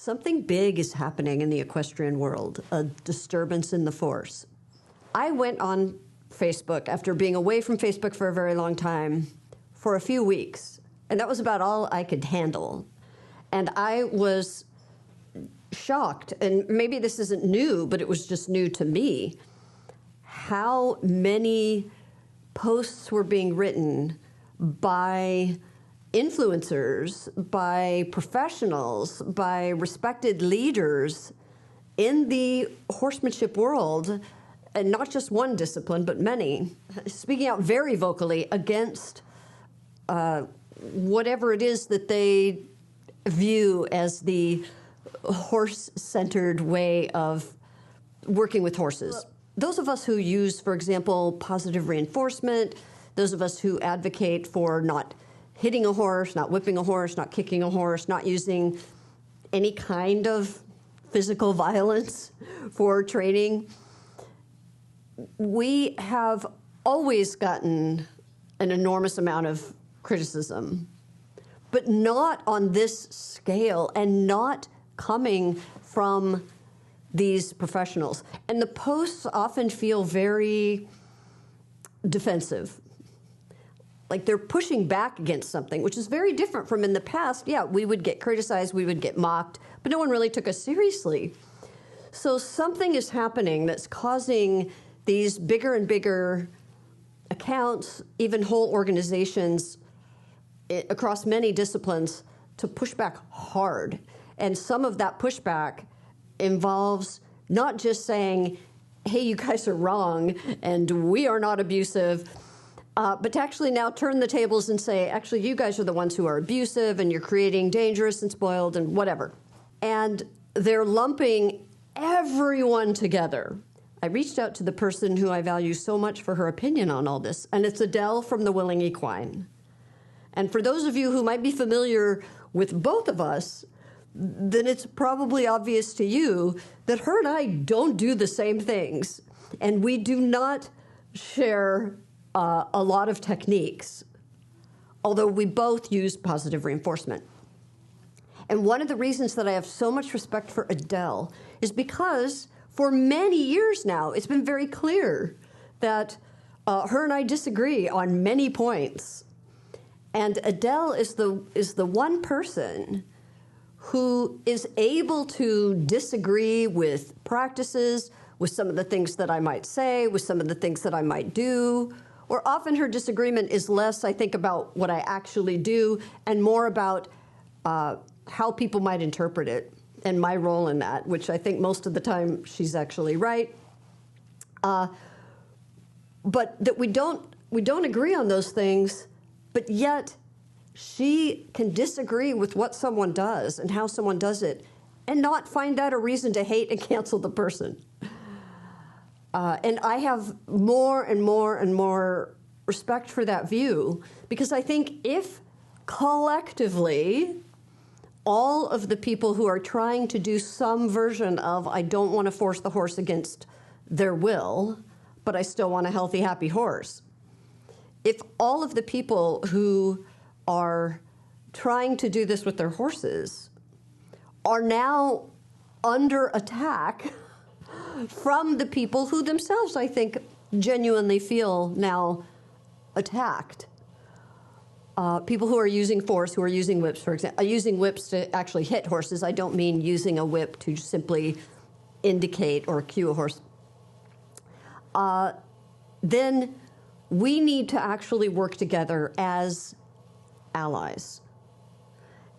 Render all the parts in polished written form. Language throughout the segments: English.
Something big is happening in the equestrian world, a disturbance in the force. I went on Facebook after being away from Facebook for a very long time for a few weeks, and that was about all I could handle. And I was shocked, and maybe this isn't new, but it was just new to me, how many posts were being written by influencers, by professionals, by respected leaders in the horsemanship world, and not just one discipline, but many, speaking out very vocally against whatever it is that they view as the horse-centered way of working with horses. Those of us who use, for example, positive reinforcement, those of us who advocate for not hitting a horse, not whipping a horse, not kicking a horse, not using any kind of physical violence for training, we have always gotten an enormous amount of criticism, but not on this scale and not coming from these professionals. And the posts often feel very defensive. Like they're pushing back against something, which is very different from in the past. Yeah, we would get criticized, we would get mocked, but no one really took us seriously. So something is happening that's causing these bigger and bigger accounts, even whole organizations across many disciplines, to push back hard. And some of that pushback involves not just saying, hey, you guys are wrong and we are not abusive, but to actually now turn the tables and say, actually, you guys are the ones who are abusive and you're creating dangerous and spoiled and whatever. And they're lumping everyone together. I reached out to the person who I value so much for her opinion on all this, and it's Adele from the Willing Equine. And for those of you who might be familiar with both of us, then it's probably obvious to you that her and I don't do the same things, and we do not share a lot of techniques, although we both use positive reinforcement. And one of the reasons that I have so much respect for Adele is because for many years now, it's been very clear that her and I disagree on many points. And Adele is the one person who is able to disagree with practices, with some of the things that I might say, with some of the things that I might do, or often her disagreement is less, I think, about what I actually do and more about how people might interpret it and my role in that, which I think most of the time she's actually right. But that we don't agree on those things, but yet she can disagree with what someone does and how someone does it and not find that a reason to hate and cancel the person. And I have more and more and more respect for that view, because I think if collectively all of the people who are trying to do some version of, I don't want to force the horse against their will, but I still want a healthy, happy horse, if all of the people who are trying to do this with their horses are now under attack from the people who themselves, I think, genuinely feel now attacked. People who are using force, who are using whips, for example, using whips to actually hit horses. I don't mean using a whip to simply indicate or cue a horse. Then we need to actually work together as allies.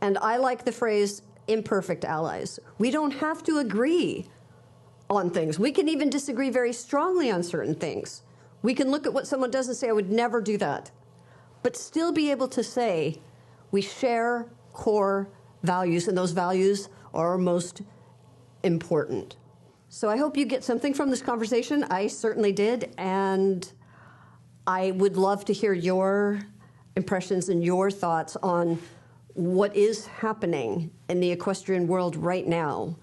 And I like the phrase imperfect allies. We don't have to agree on things. We can even disagree very strongly on certain things. We can look at what someone does and say, I would never do that, but still be able to say we share core values, and those values are most important. So I hope you get something from this conversation. I certainly did, and I would love to hear your impressions and your thoughts on what is happening in the equestrian world right now.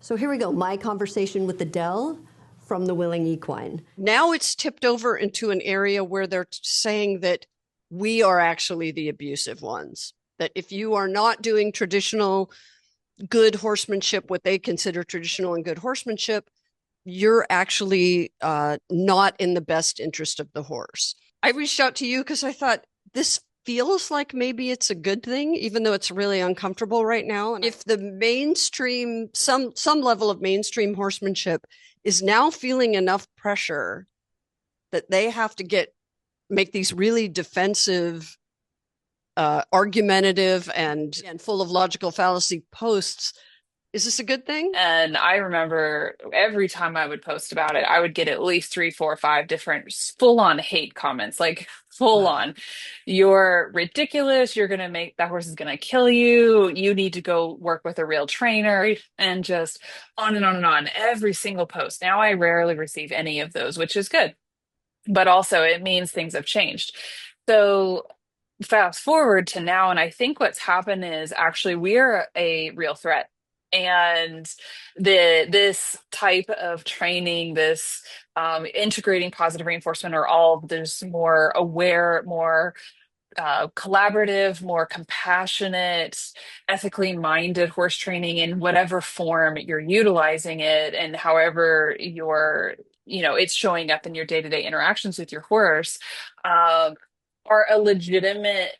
So here we go, my conversation with Adele from the Willing Equine. Now it's tipped over into an area where they're saying that we are actually the abusive ones, that if you are not doing traditional good horsemanship, what they consider traditional and good horsemanship, you're actually not in the best interest of the horse. I reached out to you because I thought this feels like maybe it's a good thing, even though it's really uncomfortable right now. And if the mainstream, some level of mainstream horsemanship is now feeling enough pressure that they have to make these really defensive, argumentative, and full of logical fallacy posts, is this a good thing? And I remember every time I would post about it, I would get at least three, four, five different full-on hate comments, like full Wow. on, you're ridiculous. You're going to make that horse is going to kill you. You need to go work with a real trainer, and just on and on and on. Every single post. Now I rarely receive any of those, which is good. But also it means things have changed. So fast forward to now, and I think what's happened is actually we're a real threat. And this type of training, this integrating positive reinforcement, or all there's more aware, more collaborative, more compassionate, ethically minded horse training in whatever form you're utilizing it, and however it's showing up in your day-to-day interactions with your horse, um, are a legitimate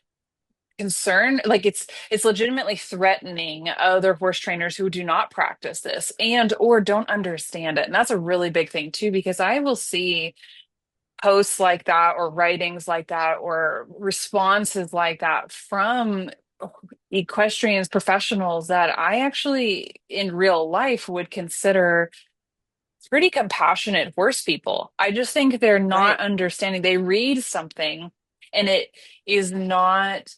concern. Like it's legitimately threatening other horse trainers who do not practice this and or don't understand it. And that's a really big thing too, because I will see posts like that or writings like that or responses like that from equestrians professionals that I actually in real life would consider pretty compassionate horse people. I just think they're not Right. understanding. They read something and is not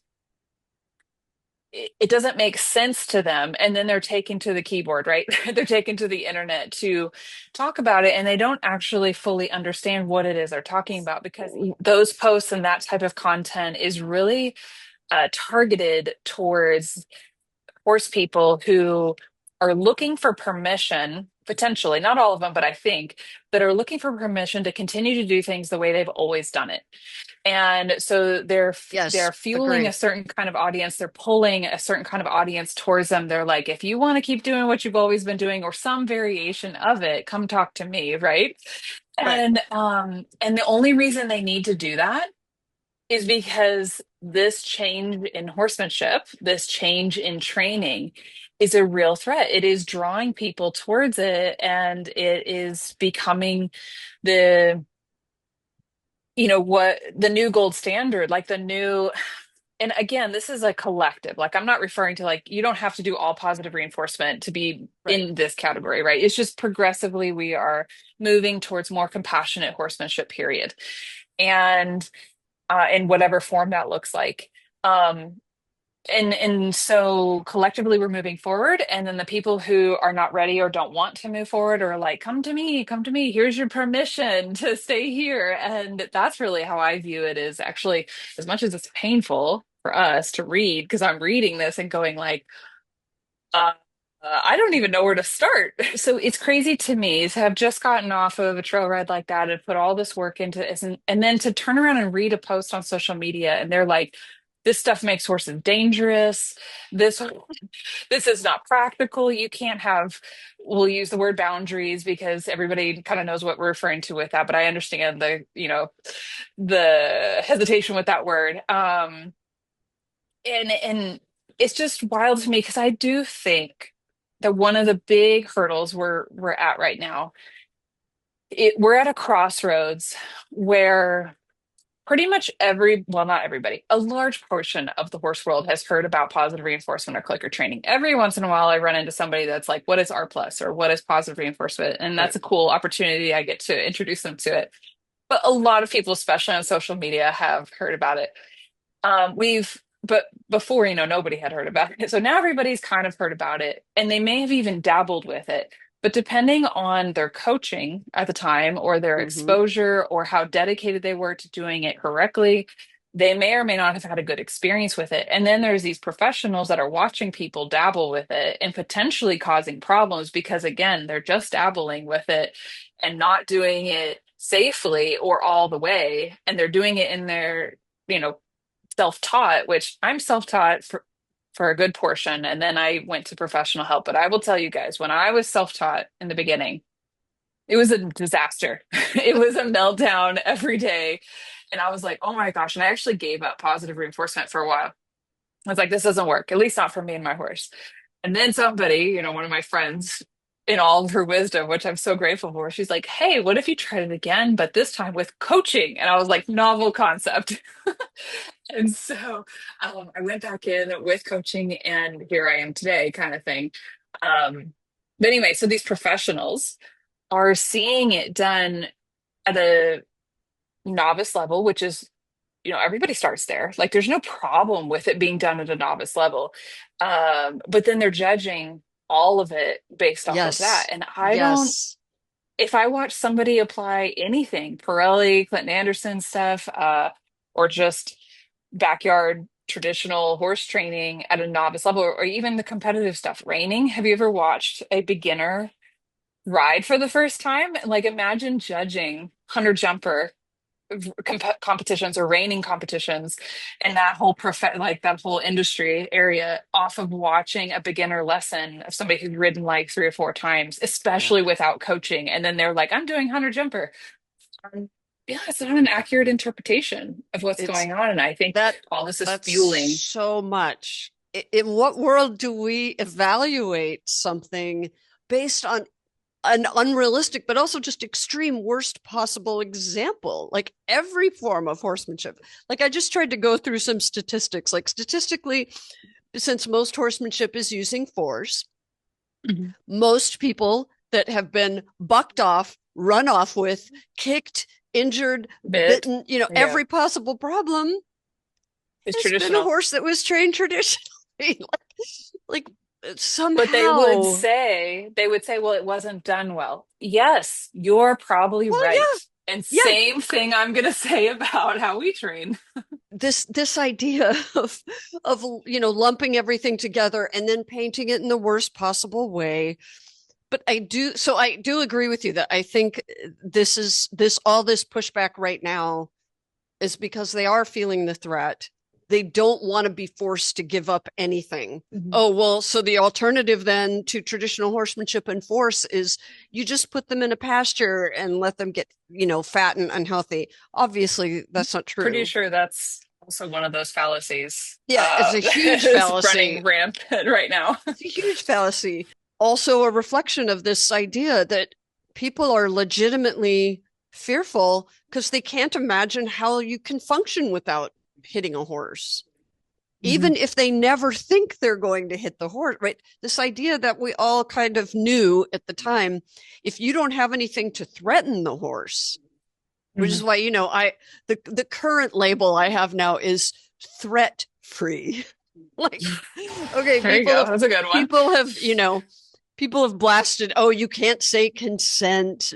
it doesn't make sense to them, and then they're taken to the keyboard, right? They're taken to the internet to talk about it, and they don't actually fully understand what it is they're talking about, because those posts and that type of content is really targeted towards horse people who are looking for permission, potentially not all of them, but I think that are looking for permission to continue to do things the way they've always done it. And so Yes, they're fueling a agree. certain kind of audience. They're pulling a certain kind of audience towards them. They're like, if you want to keep doing what you've always been doing or some variation of it, come talk to me, right? Right. And the only reason they need to do that is because this change in horsemanship, this change in training is a real threat. It is drawing people towards it, and it is becoming the what the new gold standard, like the new. And again, this is a collective. Like, I'm not referring to, like, you don't have to do all positive reinforcement to be Right. in this category, right? It's just progressively we are moving towards more compassionate horsemanship, period. And in whatever form that looks like. Um, and so collectively we're moving forward, and then the people who are not ready or don't want to move forward are like, come to me, here's your permission to stay here. And that's really how I view it, is actually, as much as it's painful for us to read, because I'm reading this and going like, uh, I don't even know where to start. So it's crazy to me to have just gotten off of a trail ride like that and put all this work into it, and then to turn around and read a post on social media and they're like, this stuff makes horses dangerous. This is not practical. You can't have, we'll use the word boundaries because everybody kind of knows what we're referring to with that, but I understand the hesitation with that word. And it's just wild to me, because I do think that one of the big hurdles we're at right now, we're at a crossroads where pretty much well, not everybody, a large portion of the horse world has heard about positive reinforcement or clicker training. Every once in a while, I run into somebody that's like, what is R plus or what is positive reinforcement? And that's Right. a cool opportunity. I get to introduce them to it. But a lot of people, especially on social media, have heard about it. But before, nobody had heard about it. So now everybody's kind of heard about it, and they may have even dabbled with it. But depending on their coaching at the time, or their Mm-hmm. exposure, or how dedicated they were to doing it correctly, they may or may not have had a good experience with it. And then there's these professionals that are watching people dabble with it and potentially causing problems because, again, they're just dabbling with it and not doing it safely or all the way. And they're doing it in their, you know, self-taught, which I'm self-taught for a good portion. And then I went to professional help. But I will tell you guys, when I was self-taught in the beginning, it was a disaster. It was a meltdown every day. And I was like, oh my gosh. And I actually gave up positive reinforcement for a while. I was like, this doesn't work, at least not for me and my horse. And then somebody, one of my friends, in all of her wisdom, which I'm so grateful for, she's like, hey, what if you tried it again, but this time with coaching? And I was like, novel concept. And so I went back in with coaching, and here I am today, kind of thing. But anyway, so these professionals are seeing it done at a novice level, which is, everybody starts there. Like, there's no problem with it being done at a novice level. But then they're judging all of it based off of that. Yes. And Yes. if I watch somebody apply anything, Pirelli, Clinton Anderson stuff, or just backyard traditional horse training at a novice level, or even the competitive stuff, reining. Have you ever watched a beginner ride for the first time? Like, imagine judging hunter jumper competitions or reining competitions and that whole like that whole industry area off of watching a beginner lesson of somebody who's ridden like 3 or 4 times, Yeah. especially without coaching. And then they're like, I'm doing hunter jumper. Yeah, it's not an accurate interpretation of what's It's going on. And I think that all this is that's fueling. so much. In what world do we evaluate something based on an unrealistic, but also just extreme worst possible example? Like every form of horsemanship. Like I just tried to go through some statistics. Like statistically, since most horsemanship is using force, Mhm. most people that have been bucked off, run off with, kicked, injured, Bit. bitten, Yeah. every possible problem It's has been a traditional. horse that was trained traditionally. like But somehow. they would say, well, it wasn't done well. Yes, you're probably Well, right. And yeah. same thing I'm going to say about how we train. This idea of lumping everything together and then painting it in the worst possible way. But I do agree with you that I think all this pushback right now is because they are feeling the threat. They don't want to be forced to give up anything. Mhm. Oh, well, so the alternative then to traditional horsemanship and force is you just put them in a pasture and let them get, fat and unhealthy. Obviously, that's not Pretty true. sure that's also one of those fallacies Yeah, it's a that huge is fallacy. running rampant right now. It's a huge fallacy. Also, a reflection of this idea that people are legitimately fearful because they can't imagine how you can function without hitting a horse, Mhm. even if they never think they're going to hit the horse, right? This idea that we all kind of knew at the time, if you don't have anything to threaten the horse, which is Mhm. why, the current label I have now is threat free. Like, okay, There you go. That's a good one. people have, people have blasted, oh, you can't say consent,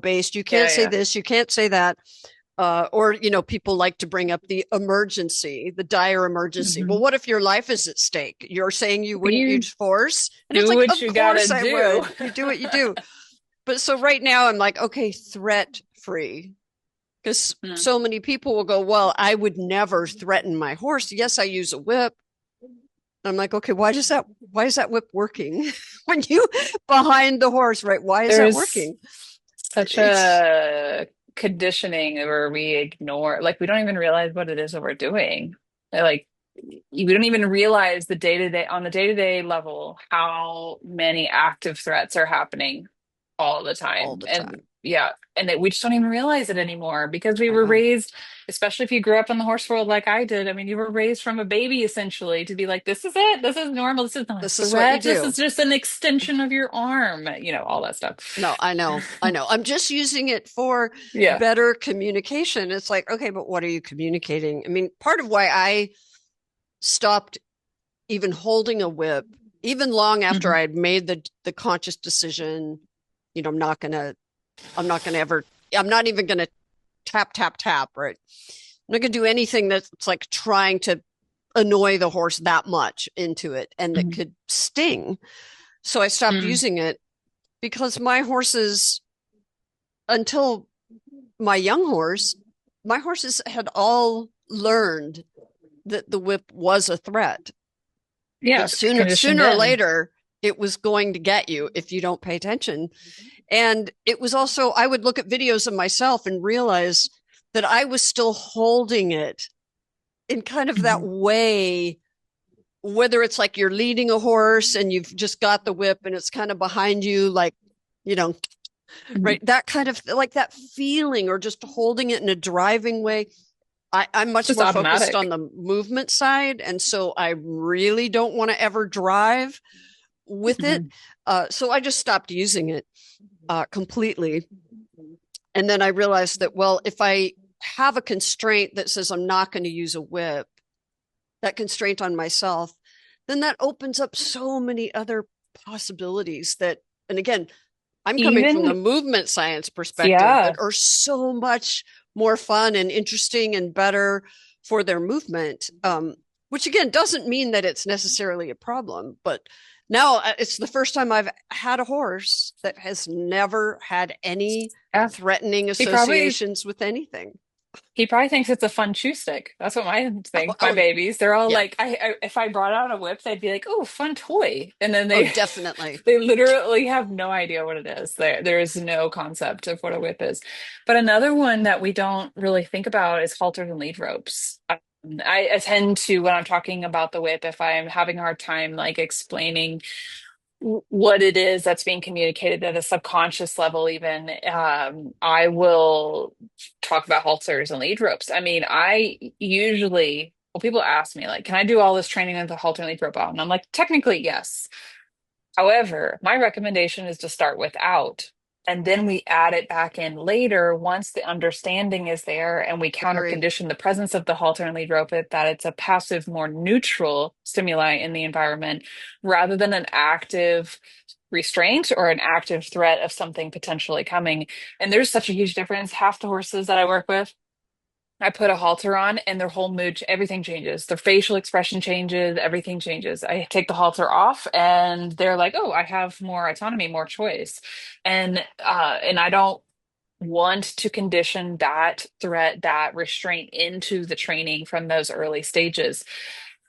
based, you can't Yeah, say yeah. this, you can't say that. Or, people like to bring up the emergency, the dire emergency. Well, Mhm. what if your life is at stake? You're saying you wouldn't You use force? And it's do like, what of you gotta course I do. would. You do what you do. But so right now I'm like, okay, threat free. Because Mm. so many people will go, well, I would never threaten my horse. Yes, I use a whip. I'm like, okay, why is that whip working when you behind the horse, right? Why is that There's working? such It's a conditioning where we ignore, like, we don't even realize what it is that we're doing. Like, we don't even realize the day-to-day, on the day-to-day level, how many active threats are happening all the all time. the And time. yeah, and that we just don't even realize it anymore because we I were know. raised, especially if you grew up in the horse world like I did. I mean, you were raised from a baby essentially to be like, this is it, this is normal, this is not a This is what you threat, this is do. just an extension of your arm, all that stuff. No, I know. I know. I'm just using it for Yeah. better communication. It's like, okay, but what are you communicating? I mean, part of why I stopped even holding a whip, even long after Mhm. I'd made the conscious decision, I'm not gonna ever, I'm not even gonna tap, tap, tap, right? I'm not gonna do anything that's like trying to annoy the horse that much into it and that Mhm. could sting. So I stopped Mhm. using it because my horses, until my young horse, my horses had all learned that the whip was a threat. Yeah, But conditioned sooner or in. later, it was going to get you if you don't pay attention. And it was also, I would look at videos of myself and realize that I was still holding it in kind of that Mhm. way, whether it's like you're leading a horse and you've just got the whip and it's kind of behind you, like, you know, Mhm. right? That kind of like that feeling, or just holding it in a driving way. I'm much Just more focused on automatic. the movement side. And so I really don't want to ever drive with it. Mhm. So I just stopped using it completely. And then I realized that, well, if I have a constraint that says I'm not going to use a whip, that constraint on myself, then that opens up so many other possibilities that, and again, I'm coming from the Even, movement science perspective, yeah, that are so much more fun and interesting and better for their movement. Which again doesn't mean that it's necessarily a problem, but now it's the first time I've had a horse that has never had any yeah. threatening He probably associations with anything. he probably thinks it's a fun chew stick. That's what mine Oh, think. My oh babies, they're all yeah. like, if I brought out a whip, they'd be like, "Oh, fun toy," and then Oh, they definitely. they literally have no idea what it is. There is no concept of what a whip is. But another one that we don't really think about is halters and lead ropes. I tend to, when I'm talking about the whip, if I'm having a hard time like explaining what it is that's being communicated at a subconscious level, even, I will talk about halters and lead ropes. I mean, I usually, well, people ask me, like, can I do all this training with the halter and lead rope on? And I'm like, technically, yes. However, my recommendation is to start without, and then we add it back in later once the understanding is there and we counter Agree. condition the presence of the halter and lead rope that it's a passive, more neutral stimuli in the environment rather than an active restraint or an active threat of something potentially coming. And there's such a huge difference. Half the horses that I work with, I put a halter on and their whole mood, everything changes. Their facial expression changes, everything changes. I take the halter off and they're like, "Oh, I have more autonomy, more choice." And I don't want to condition that threat, that restraint into the training from those early stages.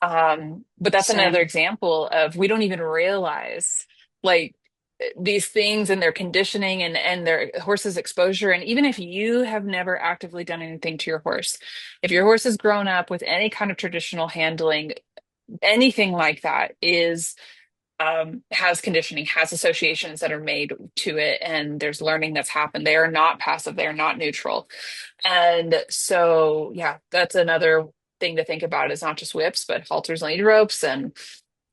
But that's another Same. example of we don't even realize like these things and their conditioning and their horse's exposure. And even if you have never actively done anything to your horse, if your horse has grown up with any kind of traditional handling, anything like that is has conditioning, has associations that are made to it, and there's learning that's happened. They are not passive, they are not neutral. And so, yeah, that's another thing to think about is not just whips, but halters and lead ropes and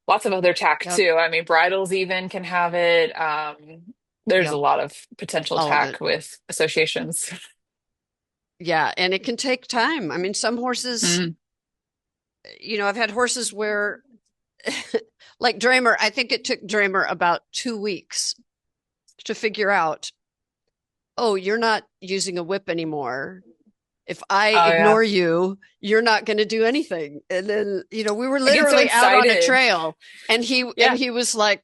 lots of other tack Yep. too. I mean, bridles even can have it. There's a Yep. lot of potential All of it. tack with associations. Yeah. And it can take time. I mean, some horses, Mm, I've had horses where, like Dramer, I think it took Dramer about 2 weeks to figure out, oh, you're not using a whip anymore. If I oh yeah, ignore you, you're not going to do anything. And then, we were I get so literally out on a excited. trail, and he and Yeah, he was like,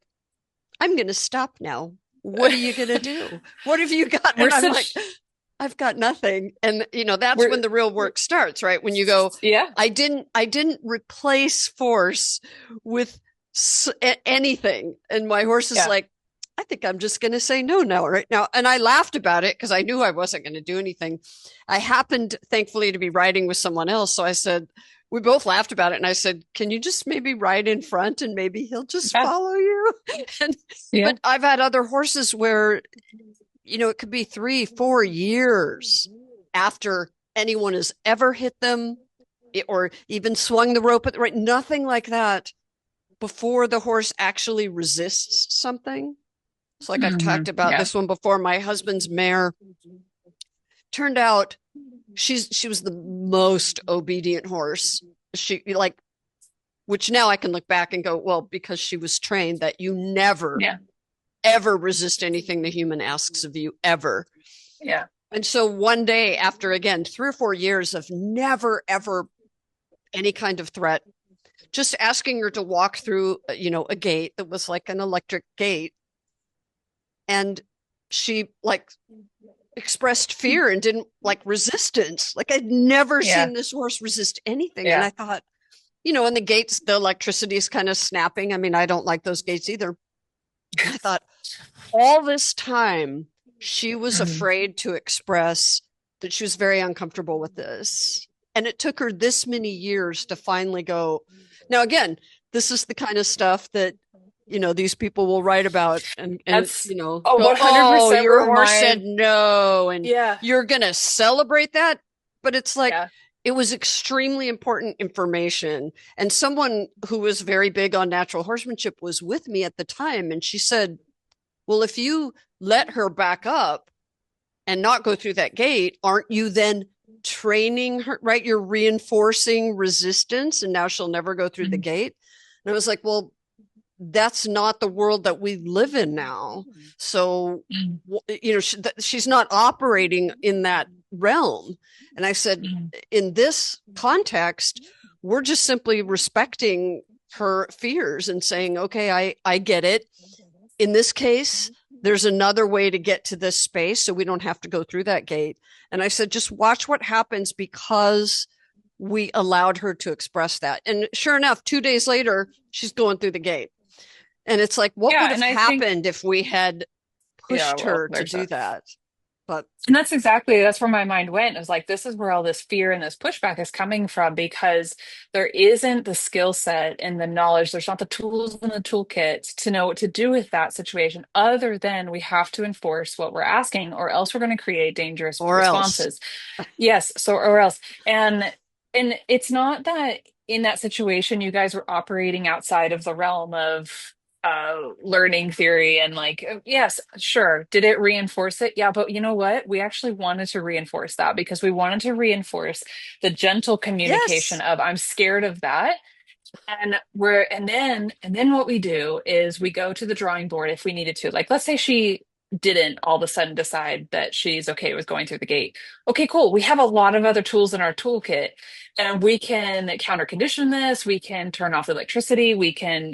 I'm going to stop now. What are you going to do? What have you got? we're And I'm like, such I've got nothing. And that's we're when the real work starts, right? When you go, yeah, I didn't replace force with anything. And my horse is yeah. like, I think I'm just going to say no now, right now. And I laughed about it because I knew I wasn't going to do anything. I happened, thankfully, to be riding with someone else. So I said, we both laughed about it. And I said, can you just maybe ride in front and maybe he'll just Yeah, follow you? and, yeah. but I've had other horses where, it could be 3-4 years after anyone has ever hit them or even swung the rope at the right, nothing like that before the horse actually resists something. So like I've talked about Yeah. this one before, my husband's mare turned out she was the most obedient horse. She like, which now I can look back and go, well, because she was trained that you never, Yeah. ever resist anything the human asks of you, ever. Yeah. And so one day after, again, 3 or 4 years of never, ever any kind of threat, just asking her to walk through, a gate that was like an electric gate. And she like expressed fear and didn't like resistance. Like I'd never Yeah. seen this horse resist anything. And Yeah. I thought, and the gates, the electricity is kind of snapping. I mean, I don't like those gates either. I thought all this time she was Mhm. afraid to express that she was very uncomfortable with this. And it took her this many years to finally go. Now, again, this is the kind of stuff that, these people will write about and That's a go, oh, 100% your where horse said my, no. And yeah, you're going to celebrate that. But it's like, yeah. it was extremely important information. And someone who was very big on natural horsemanship was with me at the time. And she said, well, if you let her back up and not go through that gate, aren't you then training her, right? You're reinforcing resistance and now she'll never go through the Mhm. gate. And I was like, well, that's not the world that we live in now. So, Mhm. she's not operating in that realm. And I said, Mhm. in this context, we're just simply respecting her fears and saying, okay, I get it. In this case, there's another way to get to this space so we don't have to go through that gate. And I said, just watch what happens because we allowed her to express that. And sure enough, 2 days later, she's going through the gate. And it's like, what would Yeah, have and I think, happened if we had yeah, pushed well, her to there's do that. that? But And that's where my mind went. It was like, this is where all this fear and this pushback is coming from because there isn't the skill set and the knowledge. There's not the tools in the toolkit to know what to do with that situation, other than we have to enforce what we're asking, or else we're going to create dangerous or else. responses. Yes, so or else. And it's not that in that situation you guys were operating outside of the realm of learning theory and like yes, sure. Did it reinforce it? Yeah, but you know what? We actually wanted to reinforce that because we wanted to reinforce the gentle communication Yes. of I'm scared of that. And then what we do is we go to the drawing board if we needed to. Like let's say she didn't all of a sudden decide that she's okay with going through the gate. Okay, cool. We have a lot of other tools in our toolkit and we can counter condition this. We can turn off the electricity. We can,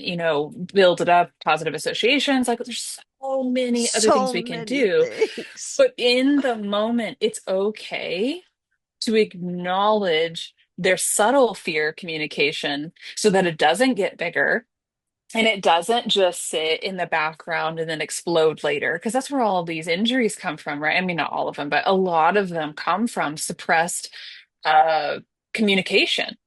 build it up, positive associations. Like there's so many other things So we can many do. things. But in the moment, it's okay to acknowledge their subtle fear communication so that it doesn't get bigger and it doesn't just sit in the background and then explode later. Because that's where all of these injuries come from, right? I mean, not all of them, but a lot of them come from suppressed uh, communication.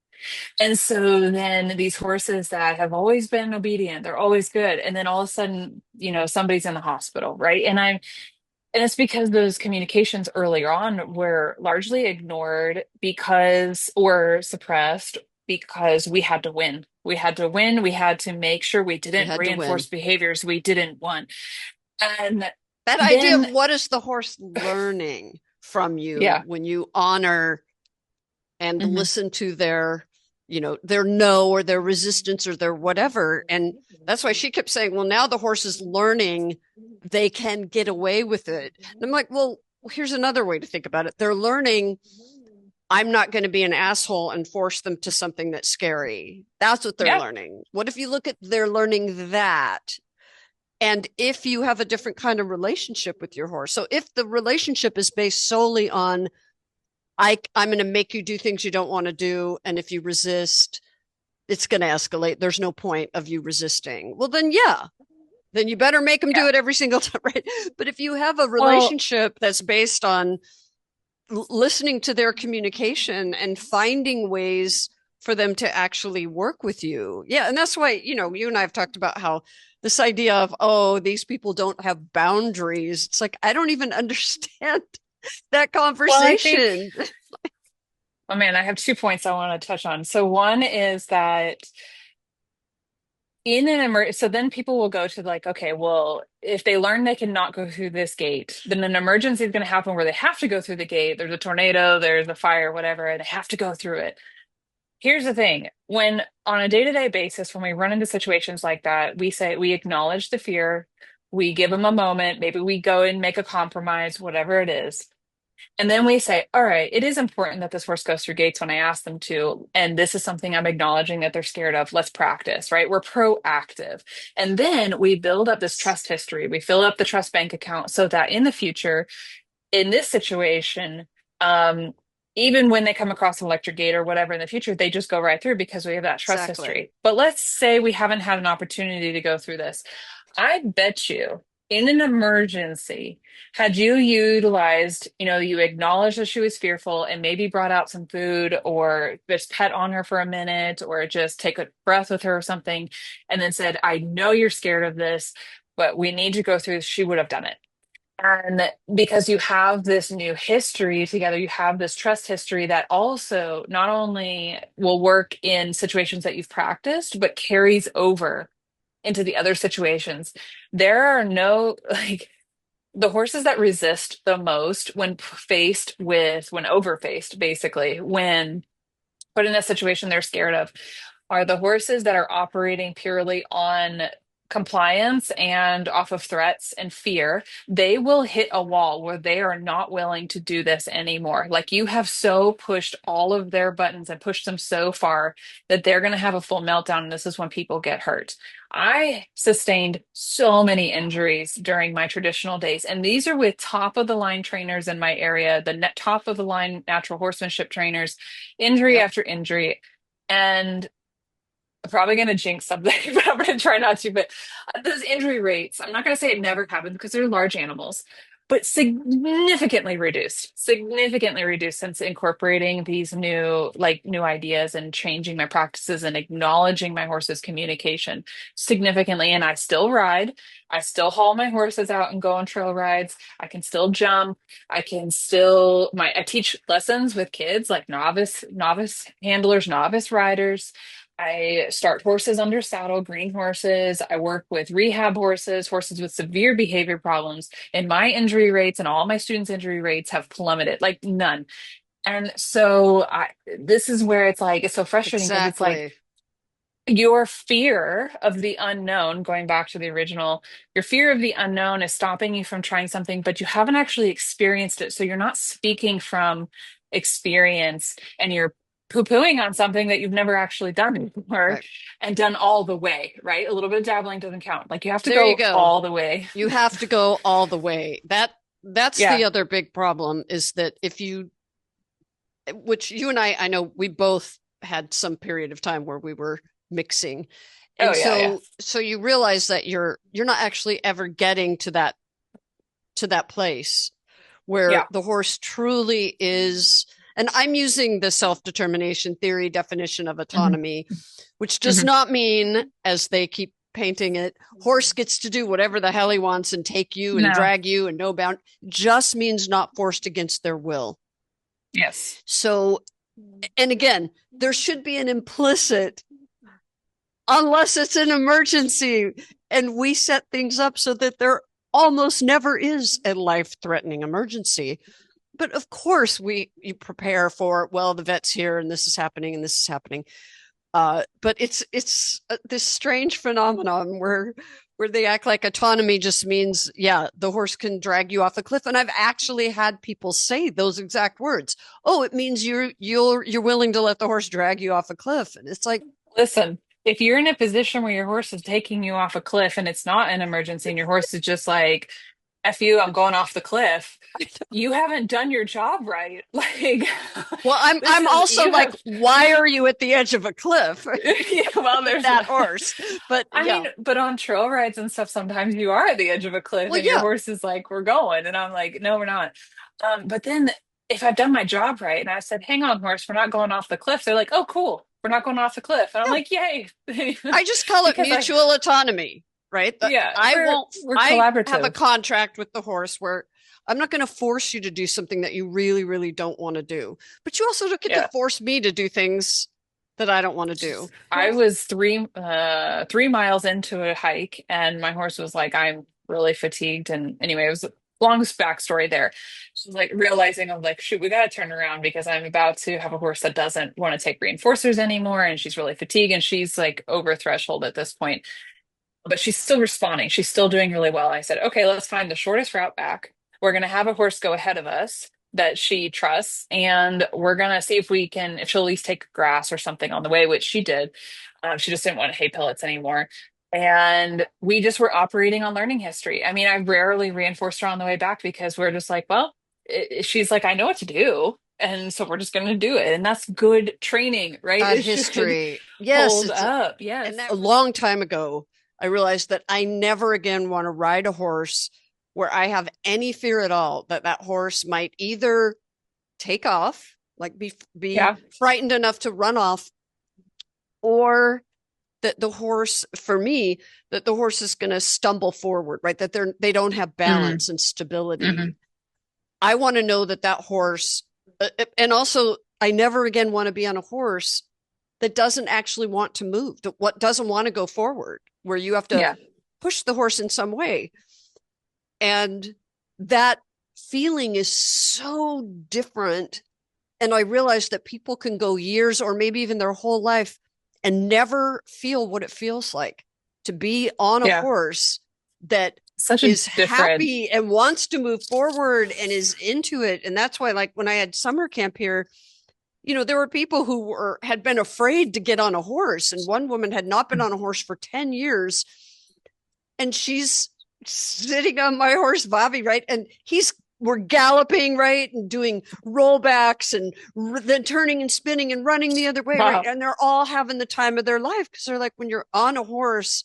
And so then these horses that have always been obedient, they're always good. And then all of a sudden, somebody's in the hospital, right? And it's because those communications earlier on were largely ignored because or suppressed because we had to win. We had to win. We had to make sure we We didn't had to reinforce win. behaviors we didn't want. And That idea of then, what is the horse learning from you yeah. when you honor and Hmm. listen to their no or their resistance or their whatever. And that's why she kept saying, well, now the horse is learning they can get away with it. And I'm like, well, here's another way to think about it. They're learning I'm not going to be an asshole and force them to something that's scary. That's what they're Yeah. learning. What if you look at they're learning that? And if you have a different kind of relationship with your horse, so if the relationship is based solely on I'm going to make you do things you don't want to do, and if you resist, it's going to escalate. There's no point of you resisting. Well, then yeah, then you better make them do Yeah. it every single time, right? But if you have a Well, relationship that's based on listening to their communication and finding ways for them to actually work with you. Yeah. And that's why, you and I have talked about how this idea of, oh, these people don't have boundaries. It's like, I don't even understand that I think, conversation. oh man, I have 2 points I want to touch on. So one is that in an so then people will go to like, okay, well, if they learn they cannot go through this gate, then an emergency is going to happen where they have to go through the gate. There's a tornado, there's a fire, whatever, and they have to go through it. Here's the thing. When on a day-to-day basis, when we run into situations like that, we acknowledge the fear, we give them a moment, maybe we go and make a compromise, whatever it is. And then we say, all right, it is important that this horse goes through gates when I ask them to. And this is something I'm acknowledging that they're scared of. Let's practice, right? We're proactive. And then we build up this trust history. We fill up the trust bank account so that in the future, in this situation, um, even when they come across an electric gate or whatever in the future, they just go right through because we have that trust Exactly. history. But let's say we haven't had an opportunity to go through this. I bet you in an emergency, had you utilized, you acknowledged that she was fearful and maybe brought out some food or just pet on her for a minute or just take a breath with her or something, and then said, I know you're scared of this, but we need to go through this, she would have done it. And because you have this new history together, you have this trust history that also not only will work in situations that you've practiced, but carries over into the other situations. There are no, like, the horses that resist the most when when overfaced, basically, when put in a situation they're scared of, are the horses that are operating purely on compliance and off of threats and fear. They will hit a wall where they are not willing to do this anymore. Like, you have so pushed all of their buttons and pushed them so far that they're going to have a full meltdown. And this is when people get hurt. I sustained so many injuries during my traditional days, and these are with top of the line trainers in my area, the top of the line natural horsemanship trainers, injury Yep. after injury. And I'm probably going to jinx something, but I'm going to try not to. But those injury rates, I'm not going to say it never happened because they're large animals, but significantly reduced since incorporating these new ideas and changing my practices and acknowledging my horse's communication significantly. And I still ride. I still haul my horses out and go on trail rides. I can still jump. I teach lessons with kids like novice handlers, novice riders. I start horses under saddle, green horses. I work with rehab horses, horses with severe behavior problems. And my injury rates and all my students' injury rates have plummeted, like none. And so this is where it's so frustrating because it's like Exactly. your fear of the unknown, going back to the original, your fear of the unknown is stopping you from trying something, but you haven't actually experienced it. So you're not speaking from experience and you're poo-pooing on something that you've never actually done before Right. and done all the way, right? A little bit of dabbling doesn't count. Like, you have to There you go go. all the way. You have to go all the way. That's the Yeah. other big problem is that if you, which you and I know we both had some period of time where we were mixing. Oh, And yeah, yeah. so you realize that you're not actually ever getting to that place where Yeah. the horse truly is, and I'm using the self-determination theory definition of Hmm. autonomy, which does Hmm. not mean, as they keep painting it, horse gets to do whatever the hell he wants and take you and No. drag you and no bound. Just means not forced against their will. Yes. So, and again, there should be an implicit, unless it's an emergency, and we set things up so that there almost never is a life-threatening emergency. But of course, you prepare for, well, the vet's here and this is happening and this is happening. But it's this strange phenomenon where they act like autonomy just means, yeah, the horse can drag you off a cliff. And I've actually had people say those exact words. Oh, it means you're willing to let the horse drag you off a cliff. And it's like, Listen, if you're in a position where your horse is taking you off a cliff and it's not an emergency and your horse is just like, F you, I'm going off the cliff, you haven't done your job right. Like, well, I'm also you like, have, why are you at the edge of a cliff yeah, well, with there's that that. horse? But I yeah, mean, but on trail rides and stuff, sometimes you are at the edge of a cliff well, and your yeah, horse is like, we're going. And I'm like, no, we're not. But then if I've done my job right and I said, hang on, horse, we're not going off the cliff, they're like, oh, cool. We're not going off the cliff. And I'm yeah. like, yay. I just call it Because mutual autonomy, right? yeah, I won't, we're I have a collaborative. contract with the horse where I'm not going to force you to do something that you really, really don't want to do. But you also don't get to Yeah. force me to do things that I don't want to do. I was 3 miles into a hike and my horse was like, I'm really fatigued. And anyway, it was a long backstory there. She's like realizing I'm like, shoot, we gotta turn around because I'm about to have a horse that doesn't want to take reinforcers anymore and she's really fatigued and she's like over threshold at this point. But she's still responding. She's still doing really well. I said, okay, let's find the shortest route back. We're gonna have a horse go ahead of us that she trusts, and we're gonna see if she'll at least take grass or something on the way, which she did. She just didn't want hay pellets anymore. And we just were operating on learning history. I mean, I rarely reinforced her on the way back because we're just like, well, she's like, I know what to do. And so we're just going to do it. And that's good training, right? That It should history. Yes, hold it's up. and Yes. that a long time ago, I realized that I never again want to ride a horse where I have any fear at all that that horse might either take off, like be Yeah. frightened enough to run off, or that the horse, for me, that the horse is going to stumble forward, right? That they don't have Mm, balance and hmm. stability. I want to know that that horse, and also I never again want to be on a horse that doesn't actually want to move, that what doesn't want to go forward, where you have to Yeah. push the horse in some way. And that feeling is so different. And I realized that people can go years or maybe even their whole life and never feel what it feels like to be on a Yeah. horse that Such a is different. happy and wants to move forward and is into it. And that's why, like, when I had summer camp here, there were people who had been afraid to get on a horse. And one woman had not been on a horse for 10 years. And she's sitting on my horse, Bobby, right? And we're galloping, right? And doing rollbacks and then turning and spinning and running the other way, right? Wow. And they're all having the time of their life because they're like, when you're on a horse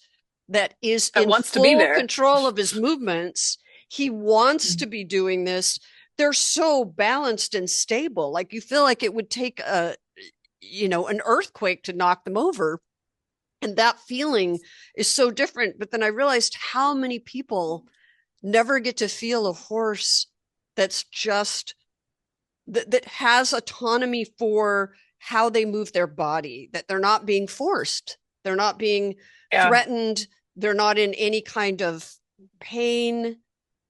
that is That in wants to be full there. control of his movements, he wants to be doing this. They're so balanced and stable. Like you feel like it would take an earthquake to knock them over. And that feeling is so different. But then I realized how many people never get to feel a horse that's just that has autonomy for how they move their body, that they're not being forced, they're not being Yeah. threatened, they're not in any kind of pain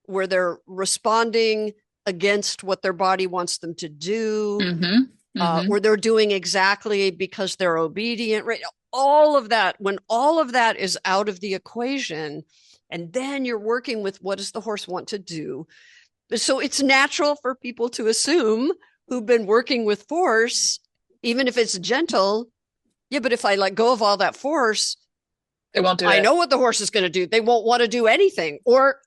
where they're responding against what their body wants them to do, Hmm. Hmm. where they're doing exactly because they're obedient, right? All of that, when all of that is out of the equation, and then you're working with what does the horse want to do. So it's natural for people to assume who've been working with force, even if it's gentle, yeah, but if I let go of all that force, They won't do I it. know what the horse is going to do. They won't want to do anything. Or,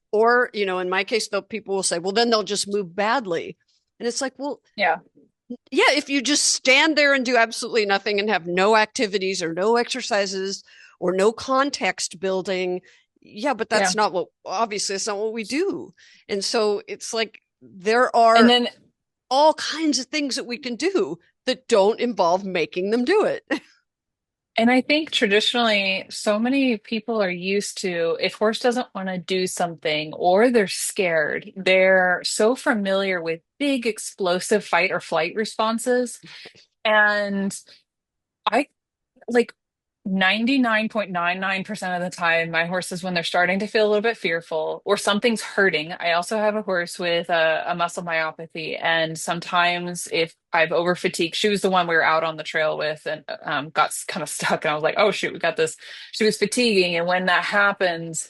in my case, though, people will say, well, then they'll just move badly. And it's like, well, Yeah. yeah, if you just stand there and do absolutely nothing and have no activities or no exercises or no context building, yeah, but Yeah. obviously, it's not what we do. And so it's like there And are then, all kinds of things that we can do that don't involve making them do it. and I think traditionally, so many people are used to if horse doesn't want to do something or they're scared, they're so familiar with big explosive fight or flight responses. And I like 99.99% of the time, my horses, when they're starting to feel a little bit fearful or something's hurting. I also have a horse with a muscle myopathy. And sometimes if I've over fatigued, she was the one we were out on the trail with and got kind of stuck. And I was like, oh, shoot, we got this. She was fatiguing. And when that happens,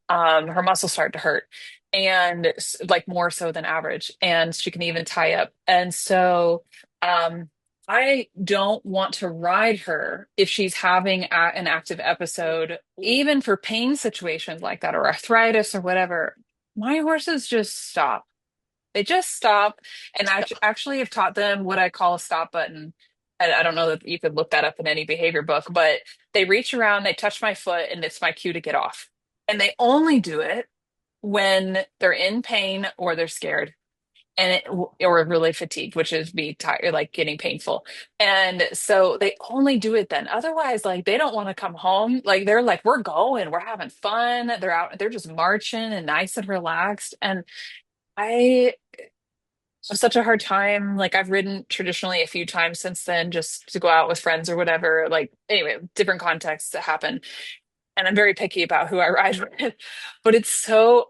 her muscles start to hurt and like more so than average. And she can even tie up. And so, um, I don't want to ride her if she's having an active episode, even for pain situations like that or arthritis or whatever. My horses just stop. They just stop. And I actually have taught them what I call a stop button. And I don't know that you could look that up in any behavior book, but they reach around, they touch my foot, and it's my cue to get off. And they only do it when they're in pain or they're scared or really fatigued, which is be tired, like getting painful. And so they only do it then. Otherwise, like they don't want to come home. Like they're like, we're going, we're having fun. They're out, they're just marching and nice and relaxed. And I have such a hard time. Like I've ridden traditionally a few times since then, just to go out with friends or whatever. Like anyway, different contexts that happen. And I'm very picky about who I ride with. But it's so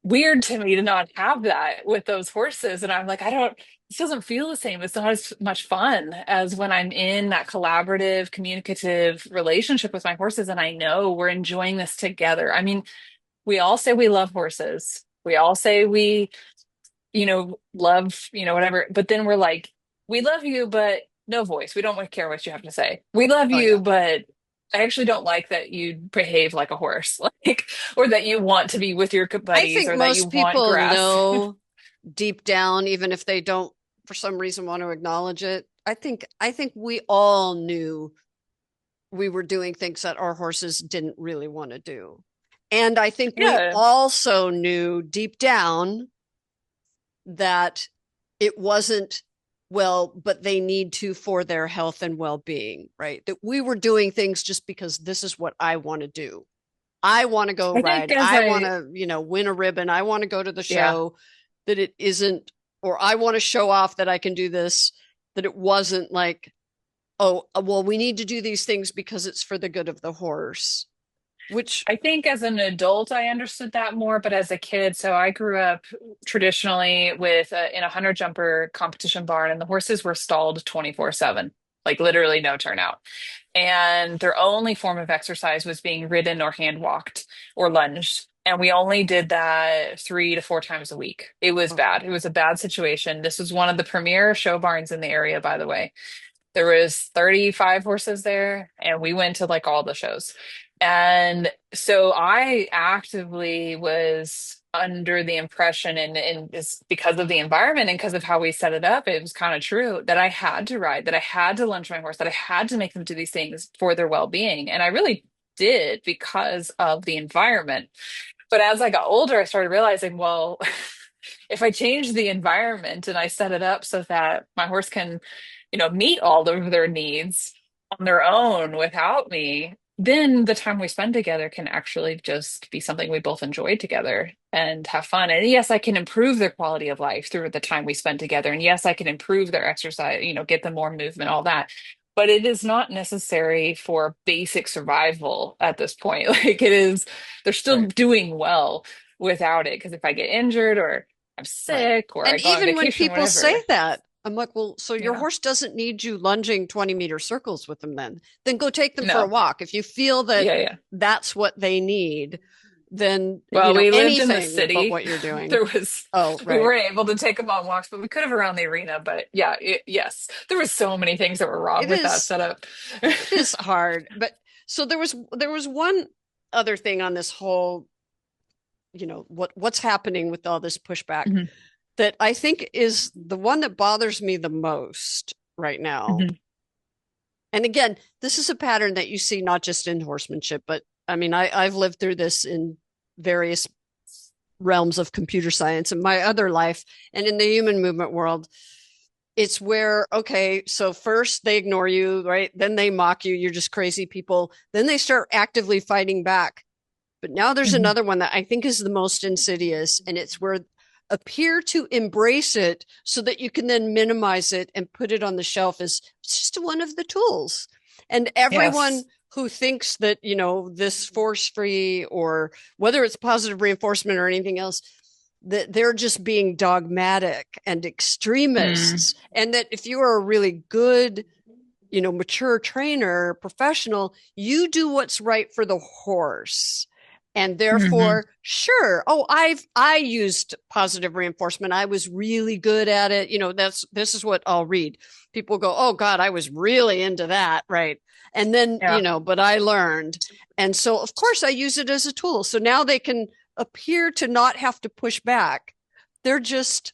weird to me to not have that with those horses. And I'm like, this doesn't feel the same. It's not as much fun as when I'm in that collaborative, communicative relationship with my horses. And I know we're enjoying this together. I mean, we all say we love horses. We all say we, love, whatever. But then we're like, we love you, but no voice. We don't care what you have to say. We love Oh you, yeah. but I actually don't like that you behave like a horse, like, or that you want to be with your I buddies, think or that you most want people grass. know deep down, even if they don't for some reason want to acknowledge it. I think we all knew we were doing things that our horses didn't really want to do. And I think we Yeah. also knew deep down that it wasn't, well, but they need to for their health and well-being, right? That we were doing things just because this is what I want to do. I want to go I think ride. as I want I, to, win a ribbon. I want to go to the yeah, show. That it isn't, or I want to show off that I can do this, that it wasn't like, oh, well, we need to do these things because it's for the good of the horse, which, I think as an adult, I understood that more, but as a kid, so I grew up traditionally in a hunter jumper competition barn, and the horses were stalled 24/7, like literally no turnout. And their only form of exercise was being ridden or hand walked or lunged. And we only did that 3 to 4 times a week. It was bad. It was a bad situation. This was one of the premier show barns in the area, by the way. There was 35 horses there, and we went to like all the shows. And so I actively was under the impression, and it's because of the environment and because of how we set it up, it was kind of true that I had to ride, that I had to lunge my horse, that I had to make them do these things for their well-being. And I really did because of the environment. But as I got older, I started realizing, well, if I change the environment and I set it up so that my horse can, meet all of their needs on their own without me, then the time we spend together can actually just be something we both enjoy together and have fun. And yes, I can improve their quality of life through the time we spend together. And yes, I can improve their exercise, get them more movement, all that. But it is not necessary for basic survival at this point. Like it is, they're still right, doing well without it. Because if I get injured or I'm right. sick or I And go on even when vacation, people say whatever. that, I'm like, well, so your Yeah. horse doesn't need you lunging 20-meter circles with them then go take them for a No. walk. If you feel that Yeah, yeah. that's what they need, then, Well, we lived in the anything but city. what you're doing. There was, Oh, we right. weren't able to take them on walks, but we could have around the arena. But yeah, yes, there was so many things that were wrong It with that is, setup. it is hard. But so there was one other thing on this whole, what's happening with all this pushback Mhm, that I think is the one that bothers me the most right now. mhm. And again, this is a pattern that you see not just in horsemanship, but I mean, I've lived through this in various realms of computer science in my other life and in the human movement world. It's where, okay, so first they ignore you, right? Then they mock you. You're just crazy people. Then they start actively fighting back. But now there's Mhm. another one that I think is the most insidious, and it's where appear to embrace it so that you can then minimize it and put it on the shelf as it's just one of the tools. And everyone Yes. who thinks that, this force free or whether it's positive reinforcement or anything else, that they're just being dogmatic and Mm, extremists. And that if you are a really good, mature trainer, professional, you do what's right for the horse. And mhm. therefore, sure. Oh, I used positive reinforcement. I was really good at it. This is what I'll read. People go, oh God, I was really into that. Right. And then, Yeah. but I learned. And so of course I use it as a tool. So now they can appear to not have to push back. They're just